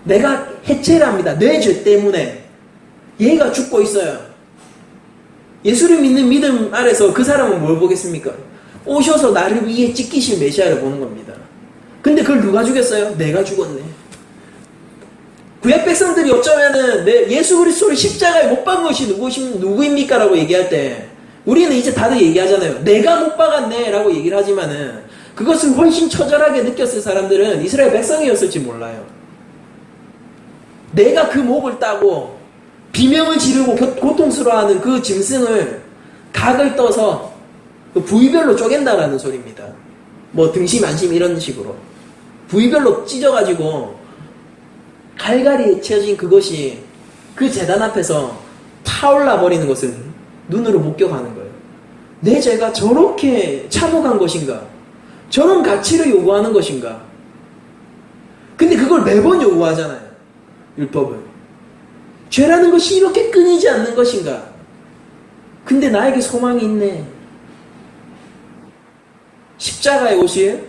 A: 내가 해체를 합니다. 내 죄 때문에 얘가 죽고 있어요. 예수를 믿는 믿음 아래서 그 사람은 뭘 보겠습니까? 오셔서 나를 위해 찢기신 메시아를 보는 겁니다. 근데 그걸 누가 죽였어요? 내가 죽었네. 구약 백성들이 어쩌면은 예수 그리스도를 십자가에 못 박은 것이 누구입니까? 라고 얘기할 때 우리는 이제 다들 얘기하잖아요. 내가 못 박았네 라고 얘기를 하지만은 그것을 훨씬 처절하게 느꼈을 사람들은 이스라엘 백성이었을지 몰라요. 내가 그 목을 따고 비명을 지르고 고통스러워하는 그 짐승을 각을 떠서 그 부위별로 쪼갠다라는 소리입니다. 뭐 등심, 안심 이런 식으로 부위별로 찢어가지고 갈갈이 채워진 그것이 그 제단 앞에서 타올라 버리는 것을 눈으로 목격하는 거예요. 내 죄가 저렇게 참혹한 것인가? 저런 가치를 요구하는 것인가? 근데 그걸 매번 요구하잖아요. 율법은. 죄라는 것이 이렇게 끊이지 않는 것인가? 근데 나에게 소망이 있네. 십자가에 오실,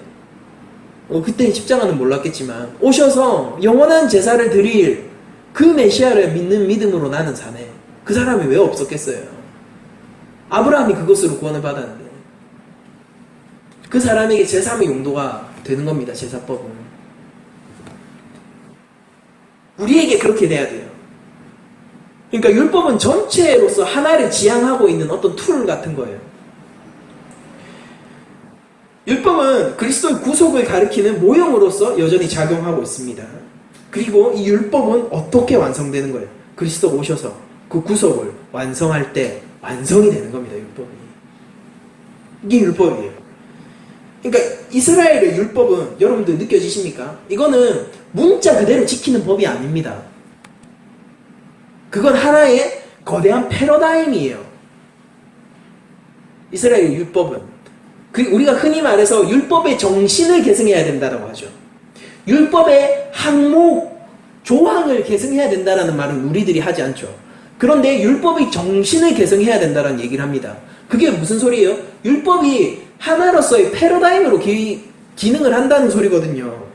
A: 그때 십자가는 몰랐겠지만 오셔서 영원한 제사를 드릴 그 메시아를 믿는 믿음으로 나는 사네. 그 사람이 왜 없었겠어요? 아브라함이 그것으로 구원을 받았는데 그 사람에게 제3의 용도가 되는 겁니다. 제사법은. 우리에게 그렇게 돼야 돼요. 그러니까 율법은 전체로서 하나를 지향하고 있는 어떤 툴 같은 거예요. 율법은 그리스도의 구속을 가리키는 모형으로서 여전히 작용하고 있습니다. 그리고 이 율법은 어떻게 완성되는 거예요? 그리스도가 오셔서 그 구속을 완성할 때 완성이 되는 겁니다. 율법이. 이게 율법이에요. 그러니까 이스라엘의 율법은 여러분들 느껴지십니까? 이거는 문자 그대로 지키는 법이 아닙니다. 그건 하나의 거대한 패러다임이에요. 이스라엘의 율법은. 우리가 흔히 말해서 율법의 정신을 계승해야 된다고 하죠. 율법의 항목, 조항을 계승해야 된다는 말은 우리들이 하지 않죠. 그런데 율법의 정신을 계승해야 된다는 얘기를 합니다. 그게 무슨 소리예요? 율법이 하나로서의 패러다임으로 기능을 한다는 소리거든요.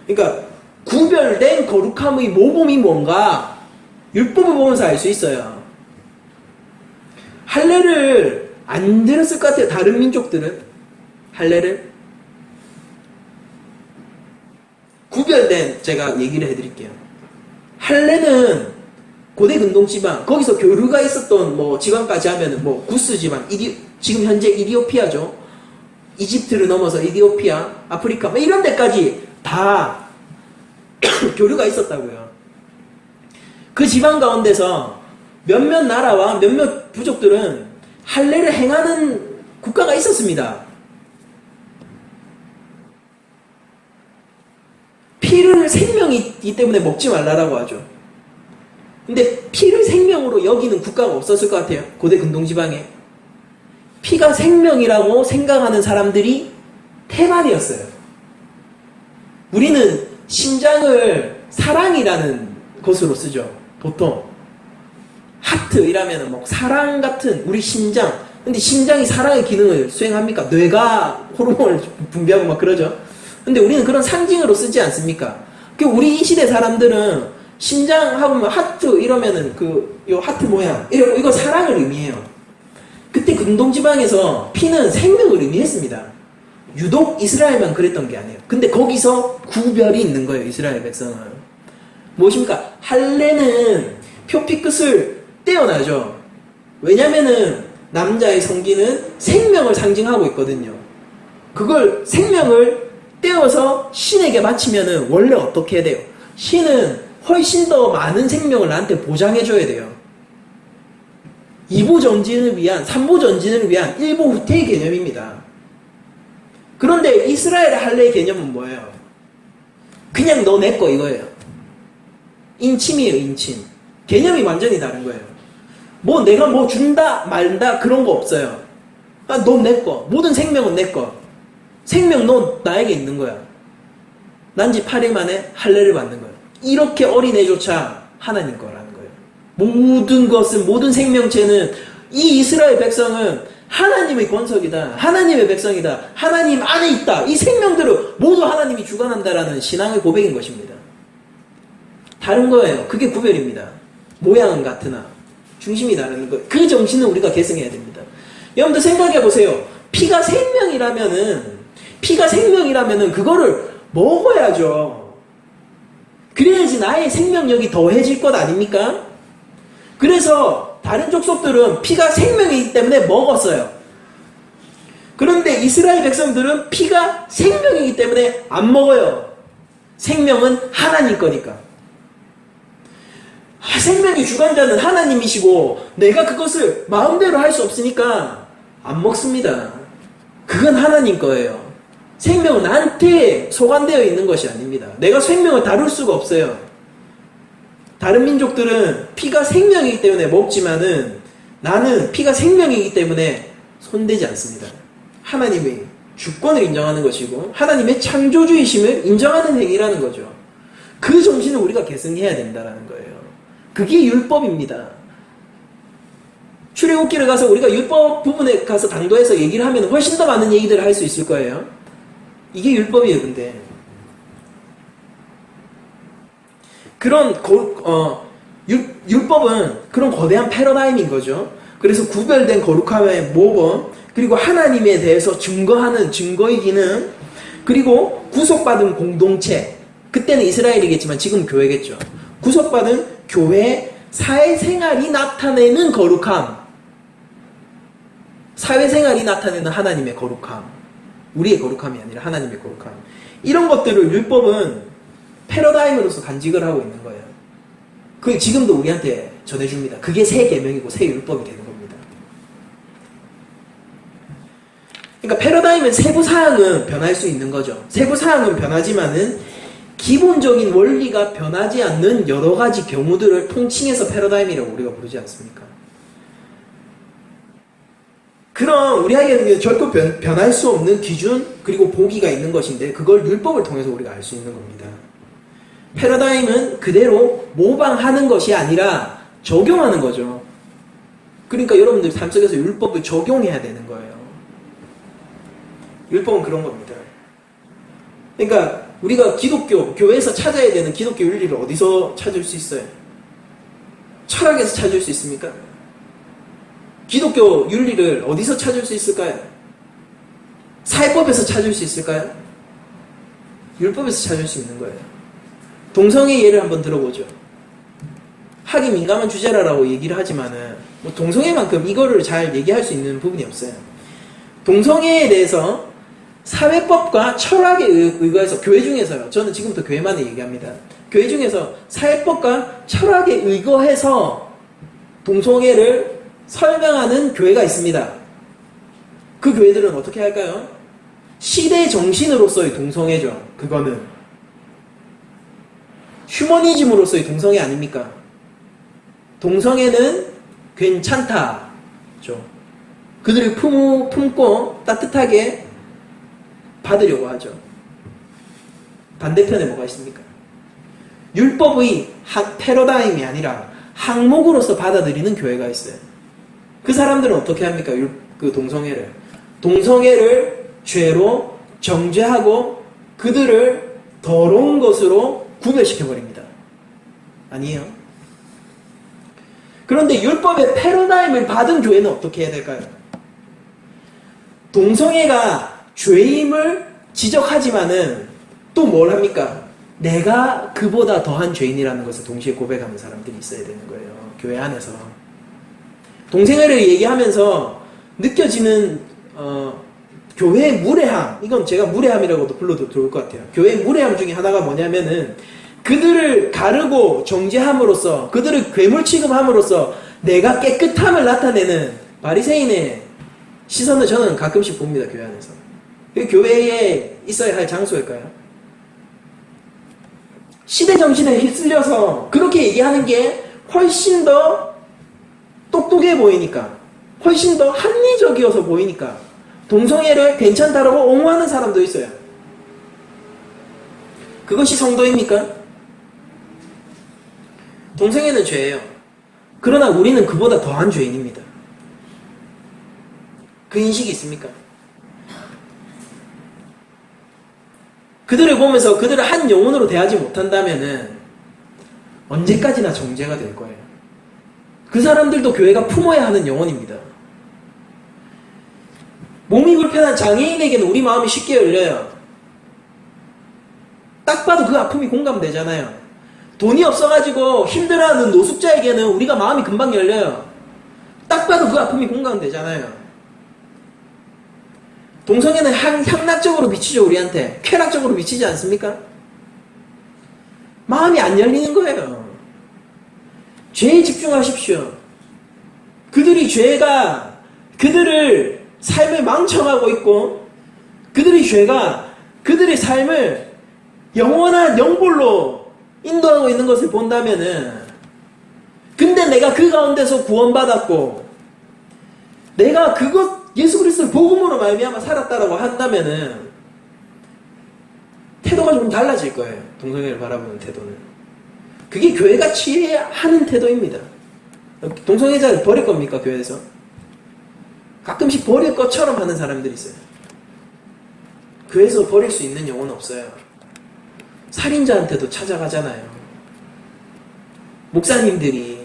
A: 그러니까 구별된 거룩함의 모범이 뭔가 율법을 보면서 알 수 있어요. 할례를 안 들었을 것 같아요. 다른 민족들은 할례를 구별된, 제가 얘기를 해드릴게요. 할례는 고대 근동 지방, 거기서 교류가 있었던 뭐 지방까지 하면은 뭐 구스 지방, 지금 현재 이디오피아죠. 이집트를 넘어서 이디오피아, 아프리카, 뭐 이런 데까지 다 교류가 있었다고요. 그 지방 가운데서 몇몇 나라와 몇몇 부족들은 할례를 행하는 국가가 있었습니다. 피를 생명이기 때문에 먹지 말라라고 하죠. 근데 피를 생명으로 여기는 국가가 없었을 것 같아요. 고대 근동지방에. 피가 생명이라고 생각하는 사람들이 태반이었어요. 우리는 심장을 사랑이라는 것으로 쓰죠. 보통 하트이라면 뭐 사랑 같은 우리 심장. 근데 심장이 사랑의 기능을 수행합니까? 뇌가 호르몬을 분비하고 막 그러죠. 근데 우리는 그런 상징으로 쓰지 않습니까? 우리 이 시대 사람들은 심장하고 뭐 하트 이러면은 요 하트 모양 이거 사랑을 의미해요. 그때 근동지방에서 피는 생명을 의미했습니다. 유독 이스라엘만 그랬던 게 아니에요. 근데 거기서 구별이 있는 거예요. 이스라엘 백성은 무엇입니까? 할례는 표피 끝을 떼어나죠. 왜냐면은 남자의 성기는 생명을 상징하고 있거든요. 그걸 생명을 떼어서 신에게 바치면은 원래 어떻게 해야 돼요? 신은 훨씬 더 많은 생명을 나한테 보장해줘야 돼요. 2보 전진을 위한, 3보 전진을 위한 1보 후퇴의 개념입니다. 그런데 이스라엘의 할례의 개념은 뭐예요? 그냥 너 내 거 이거예요. 인침이에요, 인침. 개념이 완전히 다른 거예요. 뭐 내가 뭐 준다 말다 그런 거 없어요. 아, 너 내 거. 모든 생명은 내 거. 생명 너 나에게 있는 거야. 난지 8일 만에 할례를 받는 거예요. 이렇게 어린애조차 하나님 거라는 거예요. 모든 것은, 모든 생명체는, 이 이스라엘 백성은 하나님의 권속이다. 하나님의 백성이다. 하나님 안에 있다. 이 생명들을 모두 하나님이 주관한다라는 신앙의 고백인 것입니다. 다른 거예요. 그게 구별입니다. 모양은 같으나 중심이 다른 거. 그 정신을 우리가 계승해야 됩니다. 여러분들 생각해 보세요. 피가 생명이라면은 그거를 먹어야죠. 그래야지 나의 생명력이 더해질 것 아닙니까? 그래서 다른 족속들은 피가 생명이기 때문에 먹었어요. 그런데 이스라엘 백성들은 피가 생명이기 때문에 안 먹어요. 생명은 하나님 거니까. 생명의 주관자는 하나님이시고 내가 그것을 마음대로 할 수 없으니까 안 먹습니다. 그건 하나님 거예요. 생명은 나한테 소관되어 있는 것이 아닙니다. 내가 생명을 다룰 수가 없어요. 다른 민족들은 피가 생명이기 때문에 먹지만은 나는 피가 생명이기 때문에 손대지 않습니다. 하나님의 주권을 인정하는 것이고 하나님의 창조주의심을 인정하는 행위라는 거죠. 그 정신을 우리가 계승해야 된다는 거예요. 그게 율법입니다. 출애굽기를 가서 우리가 율법 부분에 가서 당도해서 얘기를 하면 훨씬 더 많은 얘기들을 할 수 있을 거예요. 이게 율법이에요. 근데 그런 율법은 그런 거대한 패러다임인 거죠. 그래서 구별된 거룩함의 모범, 그리고 하나님에 대해서 증거하는 증거의 기능, 그리고 구속받은 공동체. 그때는 이스라엘이겠지만 지금 교회겠죠. 구속받은 교회 사회생활이 나타내는 거룩함, 사회생활이 나타내는 하나님의 거룩함, 우리의 거룩함이 아니라 하나님의 거룩함. 이런 것들을 율법은 패러다임으로서 간직을 하고 있는 거예요. 그게 지금도 우리한테 전해줍니다. 그게 새 계명이고 새 율법이 되는 겁니다. 그러니까 패러다임은 세부 사항은 변할 수 있는 거죠. 세부 사항은 변하지만은 기본적인 원리가 변하지 않는 여러 가지 경우들을 통칭해서 패러다임이라고 우리가 부르지 않습니까? 그럼 우리에게는 결코 변할 수 없는 기준 그리고 보기가 있는 것인데 그걸 율법을 통해서 우리가 알 수 있는 겁니다. 패러다임은 그대로 모방하는 것이 아니라 적용하는 거죠. 그러니까 여러분들 삶 속에서 율법을 적용해야 되는 거예요. 율법은 그런 겁니다. 그러니까 우리가 기독교, 교회에서 찾아야 되는 기독교 윤리를 어디서 찾을 수 있어요? 철학에서 찾을 수 있습니까? 기독교 윤리를 어디서 찾을 수 있을까요? 사회법에서 찾을 수 있을까요? 율법에서 찾을 수 있는 거예요. 동성애 예를 한번 들어보죠. 하기 민감한 주제라고 얘기를 하지만은 뭐 동성애만큼 이거를 잘 얘기할 수 있는 부분이 없어요. 동성애에 대해서 사회법과 철학에 의거해서 교회 중에서요. 저는 지금부터 교회만을 얘기합니다. 교회 중에서 사회법과 철학에 의거해서 동성애를 설명하는 교회가 있습니다. 그 교회들은 어떻게 할까요? 시대 정신으로서의 동성애죠. 그거는 휴머니즘으로서의 동성애 아닙니까? 동성애는 괜찮다죠. 그들을 품고 따뜻하게 받으려고 하죠. 반대편에 뭐가 있습니까? 율법의 패러다임이 아니라 항목으로서 받아들이는 교회가 있어요. 그 사람들은 어떻게 합니까? 그 동성애를 죄로 정죄하고 그들을 더러운 것으로 구별시켜버립니다. 아니에요. 그런데 율법의 패러다임을 받은 교회는 어떻게 해야 될까요? 동성애가 죄임을 지적하지만은 또 뭘 합니까? 내가 그보다 더한 죄인이라는 것을 동시에 고백하는 사람들이 있어야 되는 거예요. 교회 안에서. 동성애를 얘기하면서 느껴지는 교회의 무례함, 이건 제가 무례함이라고도 불러도 좋을 것 같아요. 교회의 무례함 중에 하나가 뭐냐면은 그들을 가르고 정죄함으로써 그들을 괴물 취급함으로써 내가 깨끗함을 나타내는 바리새인의 시선을 저는 가끔씩 봅니다. 교회 안에서. 그게 교회에 있어야 할 장소일까요? 시대 정신에 휩쓸려서 그렇게 얘기하는 게 훨씬 더 똑똑해 보이니까, 훨씬 더 합리적이어서 보이니까 동성애를 괜찮다라고 옹호하는 사람도 있어요. 그것이 성도입니까? 동성애는 죄예요. 그러나 우리는 그보다 더한 죄인입니다. 그 인식이 있습니까? 그들을 보면서 그들을 한 영혼으로 대하지 못한다면은 언제까지나 정죄가 될 거예요. 그 사람들도 교회가 품어야 하는 영혼입니다. 몸이 불편한 장애인에게는 우리 마음이 쉽게 열려요. 딱 봐도 그 아픔이 공감되잖아요. 돈이 없어가지고 힘들어하는 노숙자에게는 우리가 마음이 금방 열려요. 딱 봐도 그 아픔이 공감되잖아요. 동성애는 향락적으로 비치죠, 우리한테. 쾌락적으로 비치지 않습니까? 마음이 안 열리는 거예요. 죄에 집중하십시오. 그들을 삶을 망쳐가고 있고, 죄가 그들의 삶을 영원한 영벌로 인도하고 있는 것을 본다면은, 근데 내가 그 가운데서 구원받았고, 내가 예수 그리스도를 복음으로 말미암아 살았다라고 한다면은 태도가 좀 달라질 거예요. 동성애를 바라보는 태도는. 그게 교회가 취해야 하는 태도입니다. 동성애자를 버릴 겁니까, 교회에서? 가끔씩 버릴 것처럼 하는 사람들이 있어요. 교회에서 버릴 수 있는 영혼은 없어요. 살인자한테도 찾아가잖아요. 목사님들이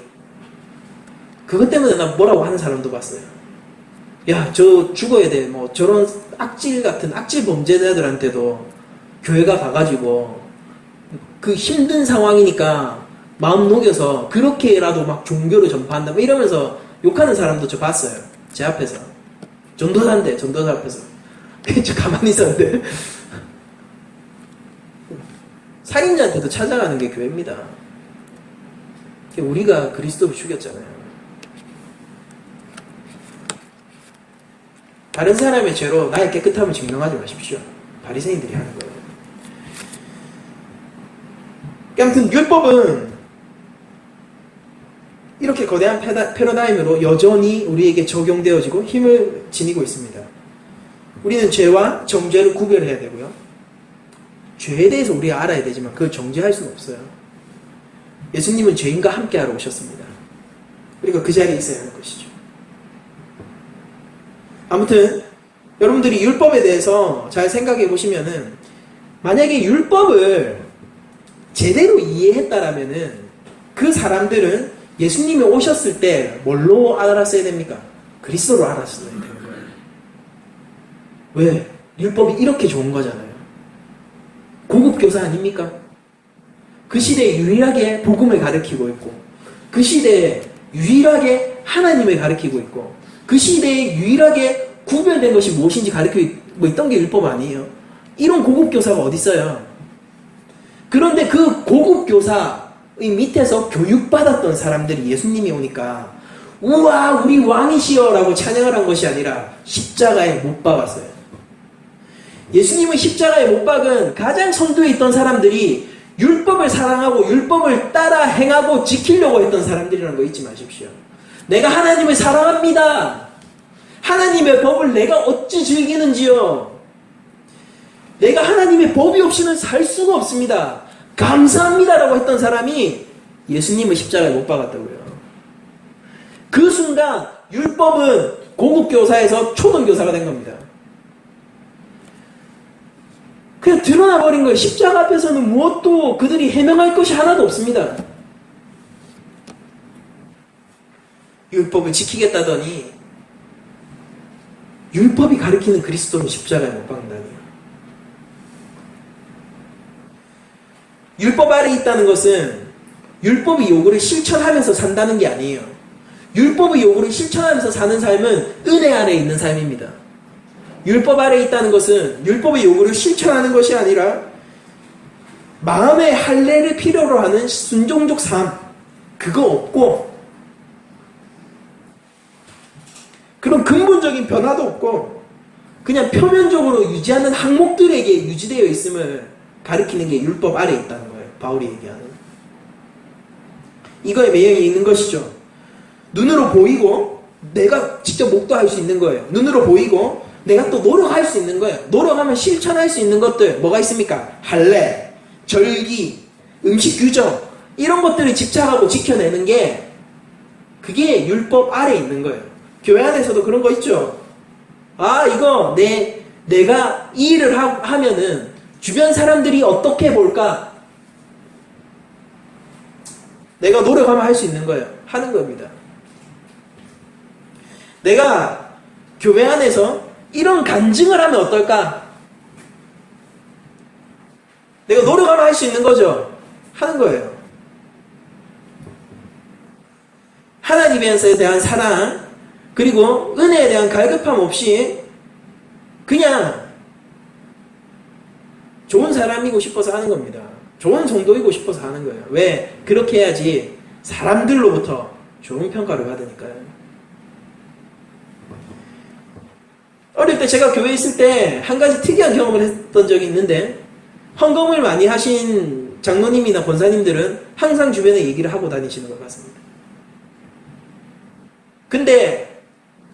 A: 그것 때문에 나 뭐라고 하는 사람도 봤어요. 야, 저 죽어야 돼. 뭐 저런 악질 범죄자들한테도 교회가 가가지고 그 힘든 상황이니까 마음 녹여서 그렇게라도 막 종교를 전파한다 뭐 이러면서 욕하는 사람도 저 봤어요. 제 앞에서. 전도사 앞에서. 저 가만히 있었는데 살인자한테도 찾아가는 게 교회입니다. 우리가 그리스도를 죽였잖아요. 다른 사람의 죄로 나의 깨끗함을 증명하지 마십시오. 바리새인들이 하는 거예요. 아무튼 율법은 이렇게 거대한 패러다임으로 여전히 우리에게 적용되어지고 힘을 지니고 있습니다. 우리는 죄와 정죄를 구별해야 되고요. 죄에 대해서 우리가 알아야 되지만 그걸 정죄할 수는 없어요. 예수님은 죄인과 함께하러 오셨습니다. 우리가 그 자리에 있어야 하는 것이죠. 아무튼 여러분들이 율법에 대해서 잘 생각해 보시면은 만약에 율법을 제대로 이해했다라면은 그 사람들은 예수님이 오셨을 때 뭘로 알았어야 됩니까? 그리스도로 알았어야 되는 거예요. 왜? 율법이 이렇게 좋은 거잖아요. 고급 교사 아닙니까? 그 시대에 유일하게 복음을 가르치고 있고, 그 시대에 유일하게 하나님을 가르치고 있고, 그 시대에 유일하게 구별된 것이 무엇인지 가르치고 있던 게 율법 아니에요. 이런 고급 교사가 어디 있어요? 그런데 그 고급 교사의 밑에서 교육받았던 사람들이 예수님이 오니까 우와 우리 왕이시여 라고 찬양을 한 것이 아니라 십자가에 못 박았어요. 예수님은 십자가에 못 박은 가장 선두에 있던 사람들이 율법을 사랑하고 율법을 따라 행하고 지키려고 했던 사람들이라는 거 잊지 마십시오. 내가 하나님을 사랑합니다. 하나님의 법을 내가 어찌 즐기는지요. 내가 하나님의 법이 없이는 살 수가 없습니다. 감사합니다라고 했던 사람이 예수님을 십자가에 못 박았다고요. 그 순간 율법은 고급교사에서 초등교사가 된 겁니다. 그냥 드러나 버린 거예요. 십자가 앞에서는 무엇도 그들이 해명할 것이 하나도 없습니다. 율법을 지키겠다더니 율법이 가리키는 그리스도를 십자가에 못 박는다니요. 율법 아래 있다는 것은 율법의 요구를 실천하면서 산다는 게 아니에요. 율법의 요구를 실천하면서 사는 삶은 은혜 아래 있는 삶입니다. 율법 아래 있다는 것은 율법의 요구를 실천하는 것이 아니라 마음의 할례를 필요로 하는 순종적 삶, 그거 없고 그런 근본적인 변화도 없고 그냥 표면적으로 유지하는 항목들에게 유지되어 있음을 가리키는 게 율법 아래 있다는 거예요. 바울이 얘기하는. 이거에 매형이 있는 것이죠. 눈으로 보이고 내가 직접 목도할 수 있는 거예요. 눈으로 보이고 내가 또 노력할 수 있는 거예요. 노력하면 실천할 수 있는 것들 뭐가 있습니까? 할례, 절기, 음식 규정 이런 것들을 집착하고 지켜내는 게 그게 율법 아래 있는 거예요. 교회 안에서도 그런 거 있죠. 아 이거 내가 이 일을 하면은 주변 사람들이 어떻게 볼까? 내가 노력하면 할 수 있는 거예요. 하는 겁니다. 내가 교회 안에서 이런 간증을 하면 어떨까? 내가 노력하면 할 수 있는 거죠. 하는 거예요. 하나님에 대한 사랑 그리고 은혜에 대한 갈급함 없이 그냥 좋은 사람이고 싶어서 하는 겁니다. 좋은 성도이고 싶어서 하는 거예요. 왜? 그렇게 해야지 사람들로부터 좋은 평가를 받으니까요. 어릴 때 제가 교회에 있을 때 한 가지 특이한 경험을 했던 적이 있는데 헌금을 많이 하신 장로님이나 권사님들은 항상 주변에 얘기를 하고 다니시는 것 같습니다. 근데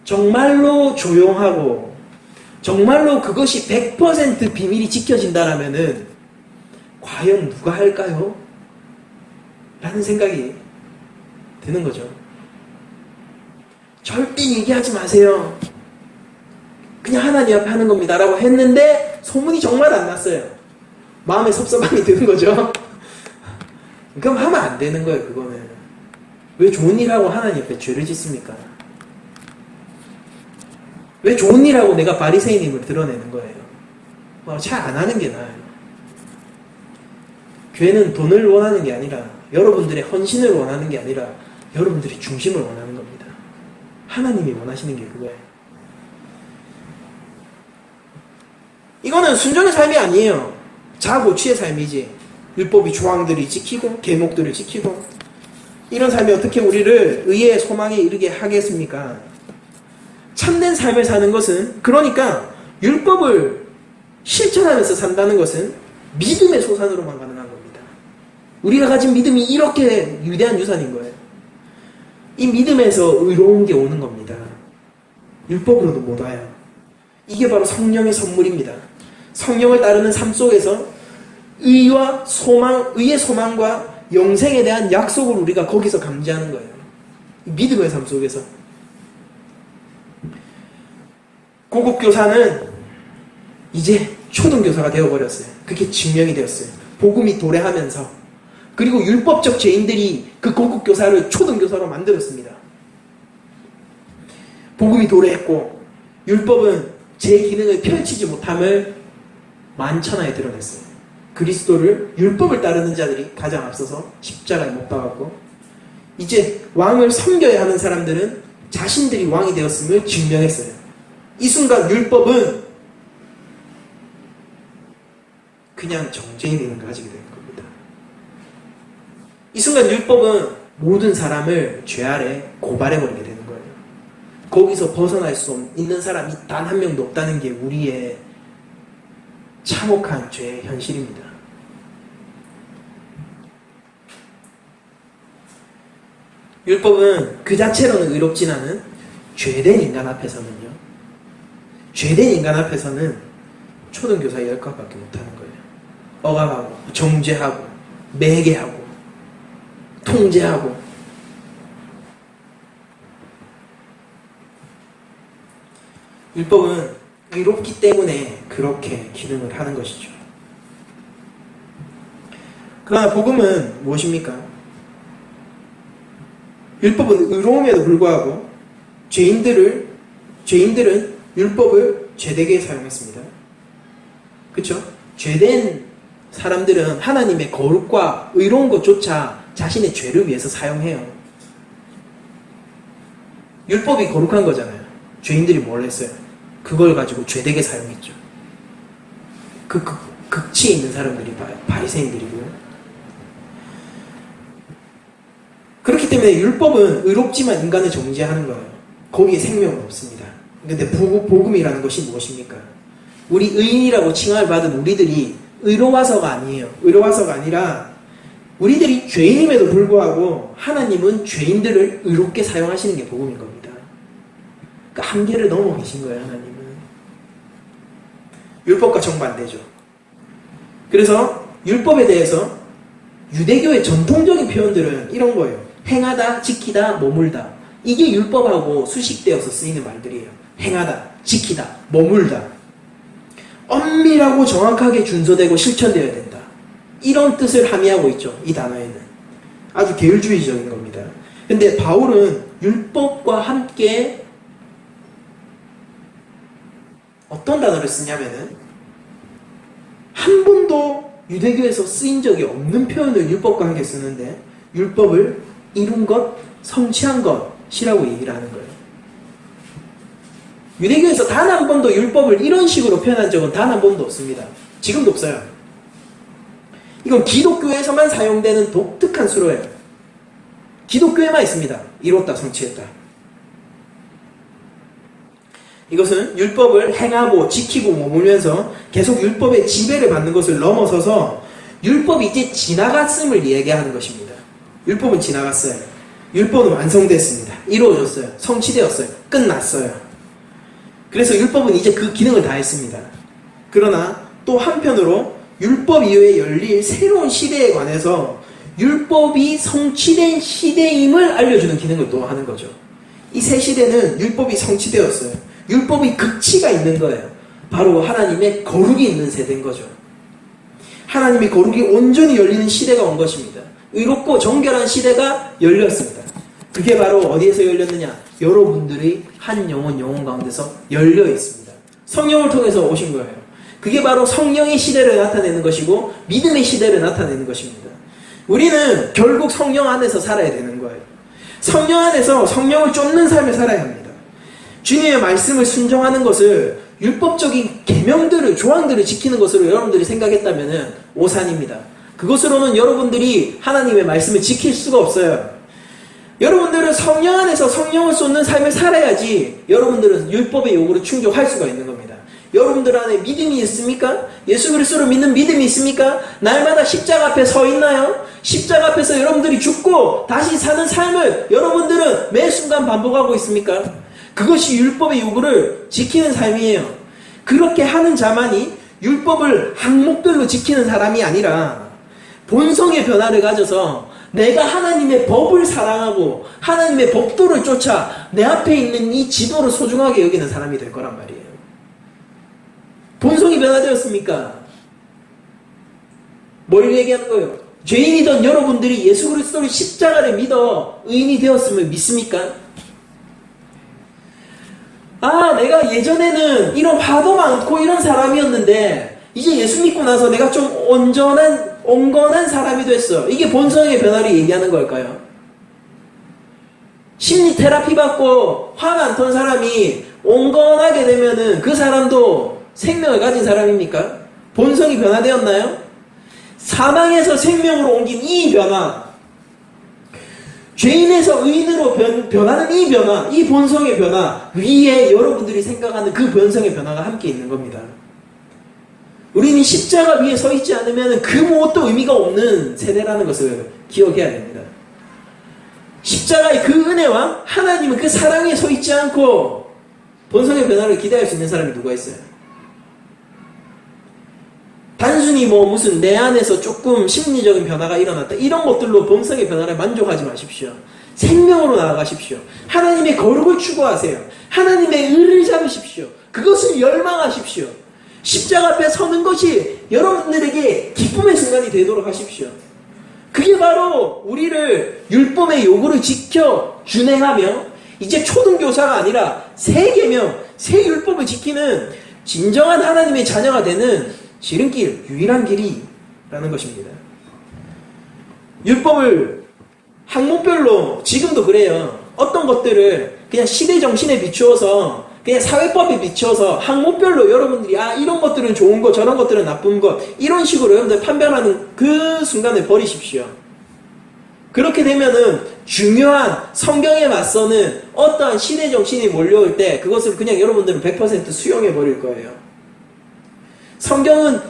A: 정말로 조용하고 정말로 그것이 100% 비밀이 지켜진다라면은 과연 누가 할까요? 라는 생각이 드는 거죠. 절대 얘기하지 마세요. 그냥 하나님 앞에 하는 겁니다. 라고 했는데 소문이 정말 안 났어요. 마음에 섭섭함이 드는 거죠. 그럼 하면 안 되는 거예요. 그거는. 왜 좋은 일하고 하나님 앞에 죄를 짓습니까? 왜 좋은 일하고 내가 바리새인임을 드러내는 거예요? 잘 안 하는 게 나아요. 교회는 돈을 원하는 게 아니라 여러분들의 헌신을 원하는 게 아니라 여러분들의 중심을 원하는 겁니다. 하나님이 원하시는 게 그거예요. 이거는 순종의 삶이 아니에요. 자고치의 삶이지. 율법의 조항들이 지키고 계목들을 지키고 이런 삶이 어떻게 우리를 의의 소망에 이르게 하겠습니까? 참된 삶을 사는 것은 그러니까 율법을 실천하면서 산다는 것은 믿음의 소산으로만 가능한 겁니다. 우리가 가진 믿음이 이렇게 위대한 유산인 거예요. 이 믿음에서 의로운 게 오는 겁니다. 율법으로도 못 와요. 이게 바로 성령의 선물입니다. 성령을 따르는 삶 속에서 의와 소망, 의의 소망과 영생에 대한 약속을 우리가 거기서 감지하는 거예요. 믿음의 삶 속에서. 고급교사는 이제 초등교사가 되어버렸어요. 그게 증명이 되었어요. 복음이 도래하면서. 그리고 율법적 죄인들이 그 고급교사를 초등교사로 만들었습니다. 복음이 도래했고 율법은 제 기능을 펼치지 못함을 만천하에 드러냈어요. 그리스도를 율법을 따르는 자들이 가장 앞서서 십자가에 못 박았고 이제 왕을 섬겨야 하는 사람들은 자신들이 왕이 되었음을 증명했어요. 이 순간 율법은 그냥 정죄의 기능을 가지게 되는 겁니다. 이 순간 율법은 모든 사람을 죄 아래 고발해버리게 되는 거예요. 거기서 벗어날 수 있는 사람이 단 한 명도 없다는 게 우리의 참혹한 죄의 현실입니다. 율법은 그 자체로는 의롭진 않은 죄된 인간 앞에서는요. 죄된 인간 앞에서는 초등교사 10과밖에 못하는 거예요. 억압하고 정죄하고 매개하고 통제하고. 율법은 의롭기 때문에 그렇게 기능을 하는 것이죠. 그러나 복음은 무엇입니까? 율법은 의로움에도 불구하고 죄인들은 율법을 죄되게 사용했습니다. 그렇죠? 죄된 사람들은 하나님의 거룩과 의로운 것조차 자신의 죄를 위해서 사용해요. 율법이 거룩한 거잖아요. 죄인들이 뭘 했어요? 그걸 가지고 죄되게 사용했죠. 그 극치에 있는 사람들이 바리새인들이고요. 그렇기 때문에 율법은 의롭지만 인간을 정죄하는 거예요. 거기에 생명은 없습니다. 근데 복음이라는 것이 무엇입니까? 우리 의인이라고 칭함을 받은 우리들이 의로워서가 아니에요. 의로워서가 아니라 우리들이 죄인임에도 불구하고 하나님은 죄인들을 의롭게 사용하시는 게 복음인 겁니다. 그러니까 한계를 넘어 계신 거예요. 하나님은. 율법과 정반대죠. 그래서 율법에 대해서 유대교의 전통적인 표현들은 이런 거예요. 행하다, 지키다, 머물다. 이게 율법하고 수식되어서 쓰이는 말들이에요. 행하다, 지키다, 머물다. 엄밀하고 정확하게 준수되고 실천되어야 된다. 이런 뜻을 함의하고 있죠. 이 단어에는. 아주 계율주의적인 겁니다. 근데 바울은 율법과 함께 어떤 단어를 쓰냐면은 한 번도 유대교에서 쓰인 적이 없는 표현을 율법과 함께 쓰는데 율법을 이룬 것, 성취한 것이라고 얘기를 하는 거예요. 유대교에서 단 한 번도 율법을 이런 식으로 표현한 적은 단 한 번도 없습니다. 지금도 없어요. 이건 기독교에서만 사용되는 독특한 수로예요. 기독교에만 있습니다. 이뤘다, 성취했다. 이것은 율법을 행하고 지키고 머물면서 계속 율법의 지배를 받는 것을 넘어서서 율법이 이제 지나갔음을 얘기하는 것입니다. 율법은 지나갔어요. 율법은 완성됐습니다. 이루어졌어요. 성취되었어요. 끝났어요. 그래서 율법은 이제 그 기능을 다 했습니다. 그러나 또 한편으로 율법 이후에 열릴 새로운 시대에 관해서 율법이 성취된 시대임을 알려주는 기능을 또 하는 거죠. 이 새 시대는 율법이 성취되었어요. 율법이 극치가 있는 거예요. 바로 하나님의 거룩이 있는 세대인 거죠. 하나님의 거룩이 온전히 열리는 시대가 온 것입니다. 의롭고 정결한 시대가 열렸습니다. 그게 바로 어디에서 열렸느냐? 여러분들의 한 영혼 가운데서 열려 있습니다. 성령을 통해서 오신 거예요. 그게 바로 성령의 시대를 나타내는 것이고 믿음의 시대를 나타내는 것입니다. 우리는 결국 성령 안에서 살아야 되는 거예요. 성령 안에서 성령을 쫓는 삶을 살아야 합니다. 주님의 말씀을 순종하는 것을 율법적인 계명들을, 조항들을 지키는 것으로 여러분들이 생각했다면 오산입니다. 그것으로는 여러분들이 하나님의 말씀을 지킬 수가 없어요. 여러분들은 성령 안에서 성령을 쏟는 삶을 살아야지 여러분들은 율법의 요구를 충족할 수가 있는 겁니다. 여러분들 안에 믿음이 있습니까? 예수 그리스도를 믿는 믿음이 있습니까? 날마다 십자가 앞에 서 있나요? 십자가 앞에서 여러분들이 죽고 다시 사는 삶을 여러분들은 매 순간 반복하고 있습니까? 그것이 율법의 요구를 지키는 삶이에요. 그렇게 하는 자만이 율법을 항목별로 지키는 사람이 아니라 본성의 변화를 가져서 내가 하나님의 법을 사랑하고 하나님의 법도를 쫓아 내 앞에 있는 이 지도를 소중하게 여기는 사람이 될 거란 말이에요. 본성이 변화되었습니까? 뭘 얘기하는 거예요? 죄인이던 여러분들이 예수 그리스도를 십자가를 믿어 의인이 되었음을 믿습니까? 내가 예전에는 이런 화도 많고 이런 사람이었는데 이제 예수 믿고 나서 내가 좀 온건한 사람이 됐어. 이게 본성의 변화를 얘기하는 걸까요? 심리 테라피 받고 화 많던 사람이 온건하게 되면은 그 사람도 생명을 가진 사람입니까? 본성이 변화되었나요? 사망에서 생명으로 옮긴 이 변화, 죄인에서 의인으로 변하는 이 변화, 이 본성의 변화 위에 여러분들이 생각하는 그 본성의 변화가 함께 있는 겁니다. 우리는 십자가 위에 서 있지 않으면 그 무엇도 의미가 없는 세대라는 것을 기억해야 됩니다. 십자가의 그 은혜와 하나님은 그 사랑에 서 있지 않고 본성의 변화를 기대할 수 있는 사람이 누가 있어요? 단순히 뭐 무슨 내 안에서 조금 심리적인 변화가 일어났다, 이런 것들로 본성의 변화를 만족하지 마십시오. 생명으로 나아가십시오. 하나님의 거룩을 추구하세요. 하나님의 의를 잡으십시오. 그것을 열망하십시오. 십자가 앞에 서는 것이 여러분들에게 기쁨의 순간이 되도록 하십시오. 그게 바로 우리를 율법의 요구를 지켜 준행하며 이제 초등교사가 아니라 새 계명, 새 율법을 지키는 진정한 하나님의 자녀가 되는 지름길, 유일한 길이라는 것입니다. 율법을 항목별로 지금도 그래요. 어떤 것들을 그냥 시대 정신에 비추어서, 그냥 사회법에 비추어서 항목별로 여러분들이 이런 것들은 좋은 것, 저런 것들은 나쁜 것, 이런 식으로 여러분들 판별하는 그 순간을 버리십시오. 그렇게 되면은 중요한 성경에 맞서는 어떠한 시대 정신이 몰려올 때 그것을 그냥 여러분들은 100% 수용해 버릴 거예요. 성경은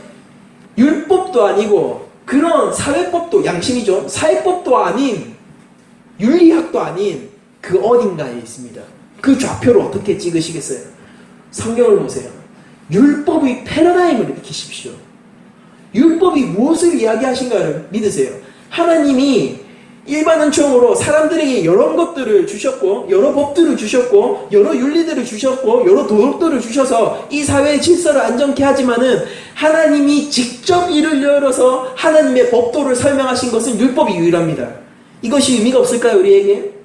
A: 율법도 아니고 그런 사회법도, 양심이죠, 사회법도 아닌, 윤리학도 아닌 그 어딘가에 있습니다. 그 좌표를 어떻게 찍으시겠어요? 성경을 보세요. 율법의 패러다임을 익히십시오. 율법이 무엇을 이야기하신가를 믿으세요. 하나님이 일반 은총으로 사람들에게 여러 것들을 주셨고, 여러 법들을 주셨고, 여러 윤리들을 주셨고, 여러 도덕들을 주셔서 이 사회의 질서를 안정케 하지만은 하나님이 직접 이를 열어서 하나님의 법도를 설명하신 것은 율법이 유일합니다. 이것이 의미가 없을까요, 우리에게?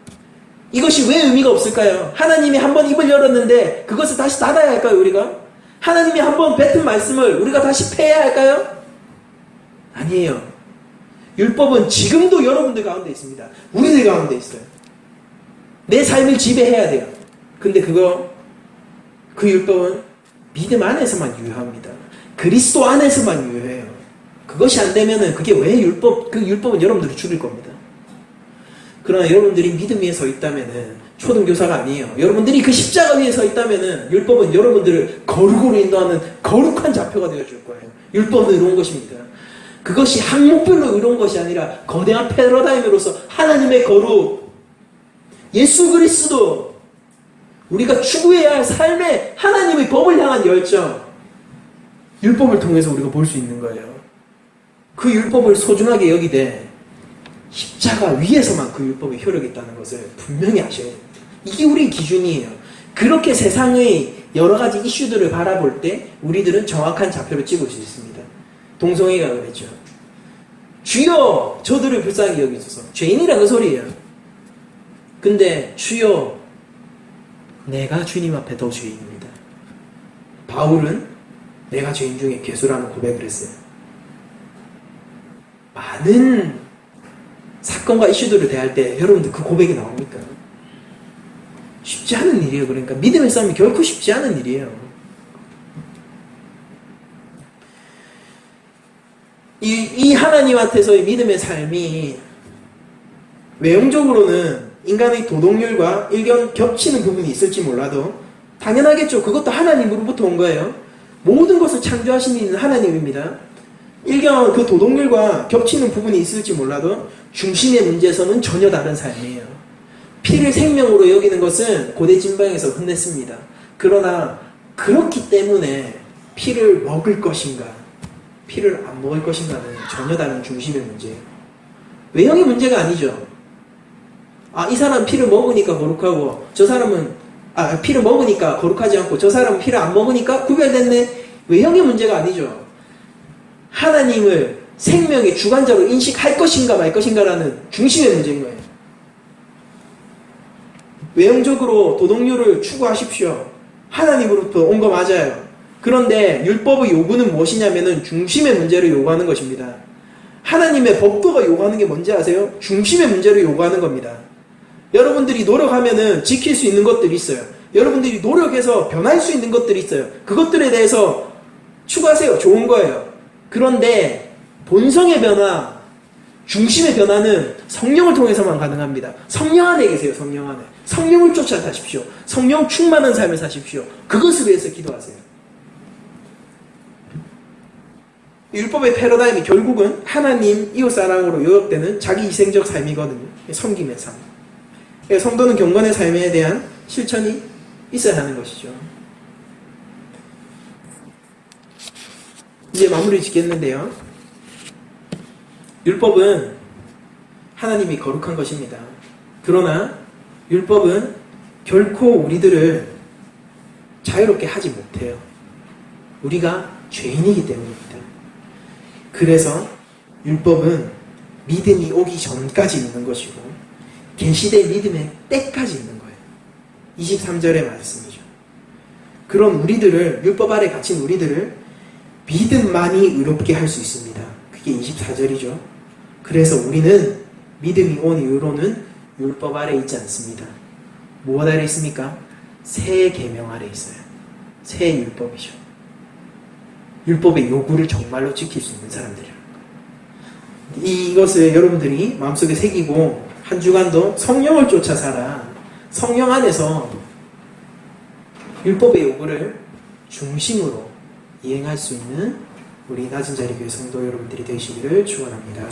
A: 이것이 왜 의미가 없을까요? 하나님이 한번 입을 열었는데 그것을 다시 닫아야 할까요, 우리가? 하나님이 한번 뱉은 말씀을 우리가 다시 폐해야 할까요? 아니에요. 율법은 지금도 여러분들 가운데 있습니다. 우리들 가운데 있어요. 내 삶을 지배해야 돼요. 근데 그 율법은 믿음 안에서만 유효합니다. 그리스도 안에서만 유효해요. 그것이 안 되면은 그게 왜 그 율법은 여러분들을 죽일 겁니다. 그러나 여러분들이 믿음 위에 서 있다면은 초등교사가 아니에요. 여러분들이 그 십자가 위에 서 있다면은 율법은 여러분들을 거룩으로 인도하는 거룩한 좌표가 되어줄 거예요. 율법은 의로운 것입니다. 그것이 항목별로 의로운 것이 아니라 거대한 패러다임으로서 하나님의 거룩, 예수 그리스도, 우리가 추구해야 할 삶의 하나님의 법을 향한 열정, 율법을 통해서 우리가 볼 수 있는 거예요. 그 율법을 소중하게 여기되 십자가 위에서만 그 율법의 효력이 있다는 것을 분명히 아셔야 됩니다. 이게 우리 기준이에요. 그렇게 세상의 여러 가지 이슈들을 바라볼 때 우리들은 정확한 좌표를 찍을 수 있습니다. 동성애가 그랬죠. 주여 저들을 불쌍히 여기소서. 죄인이라 그 소리예요. 근데 주여 내가 주님 앞에 더 죄인입니다. 바울은 내가 죄인 중에 괴수라는 고백을 했어요. 많은 사건과 이슈들을 대할 때 여러분들 그 고백이 나옵니까? 쉽지 않은 일이에요. 그러니까 믿음의 싸움이 결코 쉽지 않은 일이에요. 이 하나님한테서의 믿음의 삶이 외형적으로는 인간의 도덕률과 일견 겹치는 부분이 있을지 몰라도 당연하겠죠. 그것도 하나님으로부터 온 거예요. 모든 것을 창조하신 이는 하나님입니다. 일견 그 도덕률과 겹치는 부분이 있을지 몰라도 중심의 문제에서는 전혀 다른 삶이에요. 피를 생명으로 여기는 것은 고대 진방에서 흔했습니다. 그러나 그렇기 때문에 피를 먹을 것인가, 피를 안 먹을 것인가는 전혀 다른 중심의 문제예요. 외형의 문제가 아니죠. 이 사람은 피를 먹으니까 거룩하고 저 사람은 피를 먹으니까 거룩하지 않고 저 사람은 피를 안 먹으니까 구별됐네. 외형의 문제가 아니죠. 하나님을 생명의 주관자로 인식할 것인가 말 것인가라는 중심의 문제인 거예요. 외형적으로 도덕률을 추구하십시오. 하나님으로부터 온 거 맞아요. 그런데 율법의 요구는 무엇이냐면은 중심의 문제를 요구하는 것입니다. 하나님의 법도가 요구하는 게 뭔지 아세요? 중심의 문제를 요구하는 겁니다. 여러분들이 노력하면은 지킬 수 있는 것들이 있어요. 여러분들이 노력해서 변할 수 있는 것들이 있어요. 그것들에 대해서 추구하세요. 좋은 거예요. 그런데 본성의 변화, 중심의 변화는 성령을 통해서만 가능합니다. 성령 안에 계세요. 성령 안에. 성령을 쫓아 사십시오. 성령 충만한 삶을 사십시오. 그것을 위해서 기도하세요. 율법의 패러다임이 결국은 하나님, 이웃사랑으로 요역되는 자기 희생적 삶이거든요. 섬김의 삶. 성도는 경건의 삶에 대한 실천이 있어야 하는 것이죠. 이제 마무리 짓겠는데요. 율법은 하나님이 거룩한 것입니다. 그러나 율법은 결코 우리들을 자유롭게 하지 못해요. 우리가 죄인이기 때문입니다. 그래서 율법은 믿음이 오기 전까지 있는 것이고 계시될 믿음의 때까지 있는 거예요. 23절의 말씀이죠. 그런 우리들을, 율법 아래 갇힌 우리들을 믿음만이 의롭게 할 수 있습니다. 그게 24절이죠. 그래서 우리는 믿음이 온 이후로는 율법 아래 있지 않습니다. 무엇 아래 있습니까? 새 계명 아래 있어요. 새 율법이죠. 율법의 요구를 정말로 지킬 수 있는 사람들이라는 거. 이것을 여러분들이 마음속에 새기고 한 주간도 성령을 쫓아 살아. 성령 안에서 율법의 요구를 중심으로 이행할 수 있는 우리 낮은 자리 교회 성도 여러분들이 되시기를 축원합니다.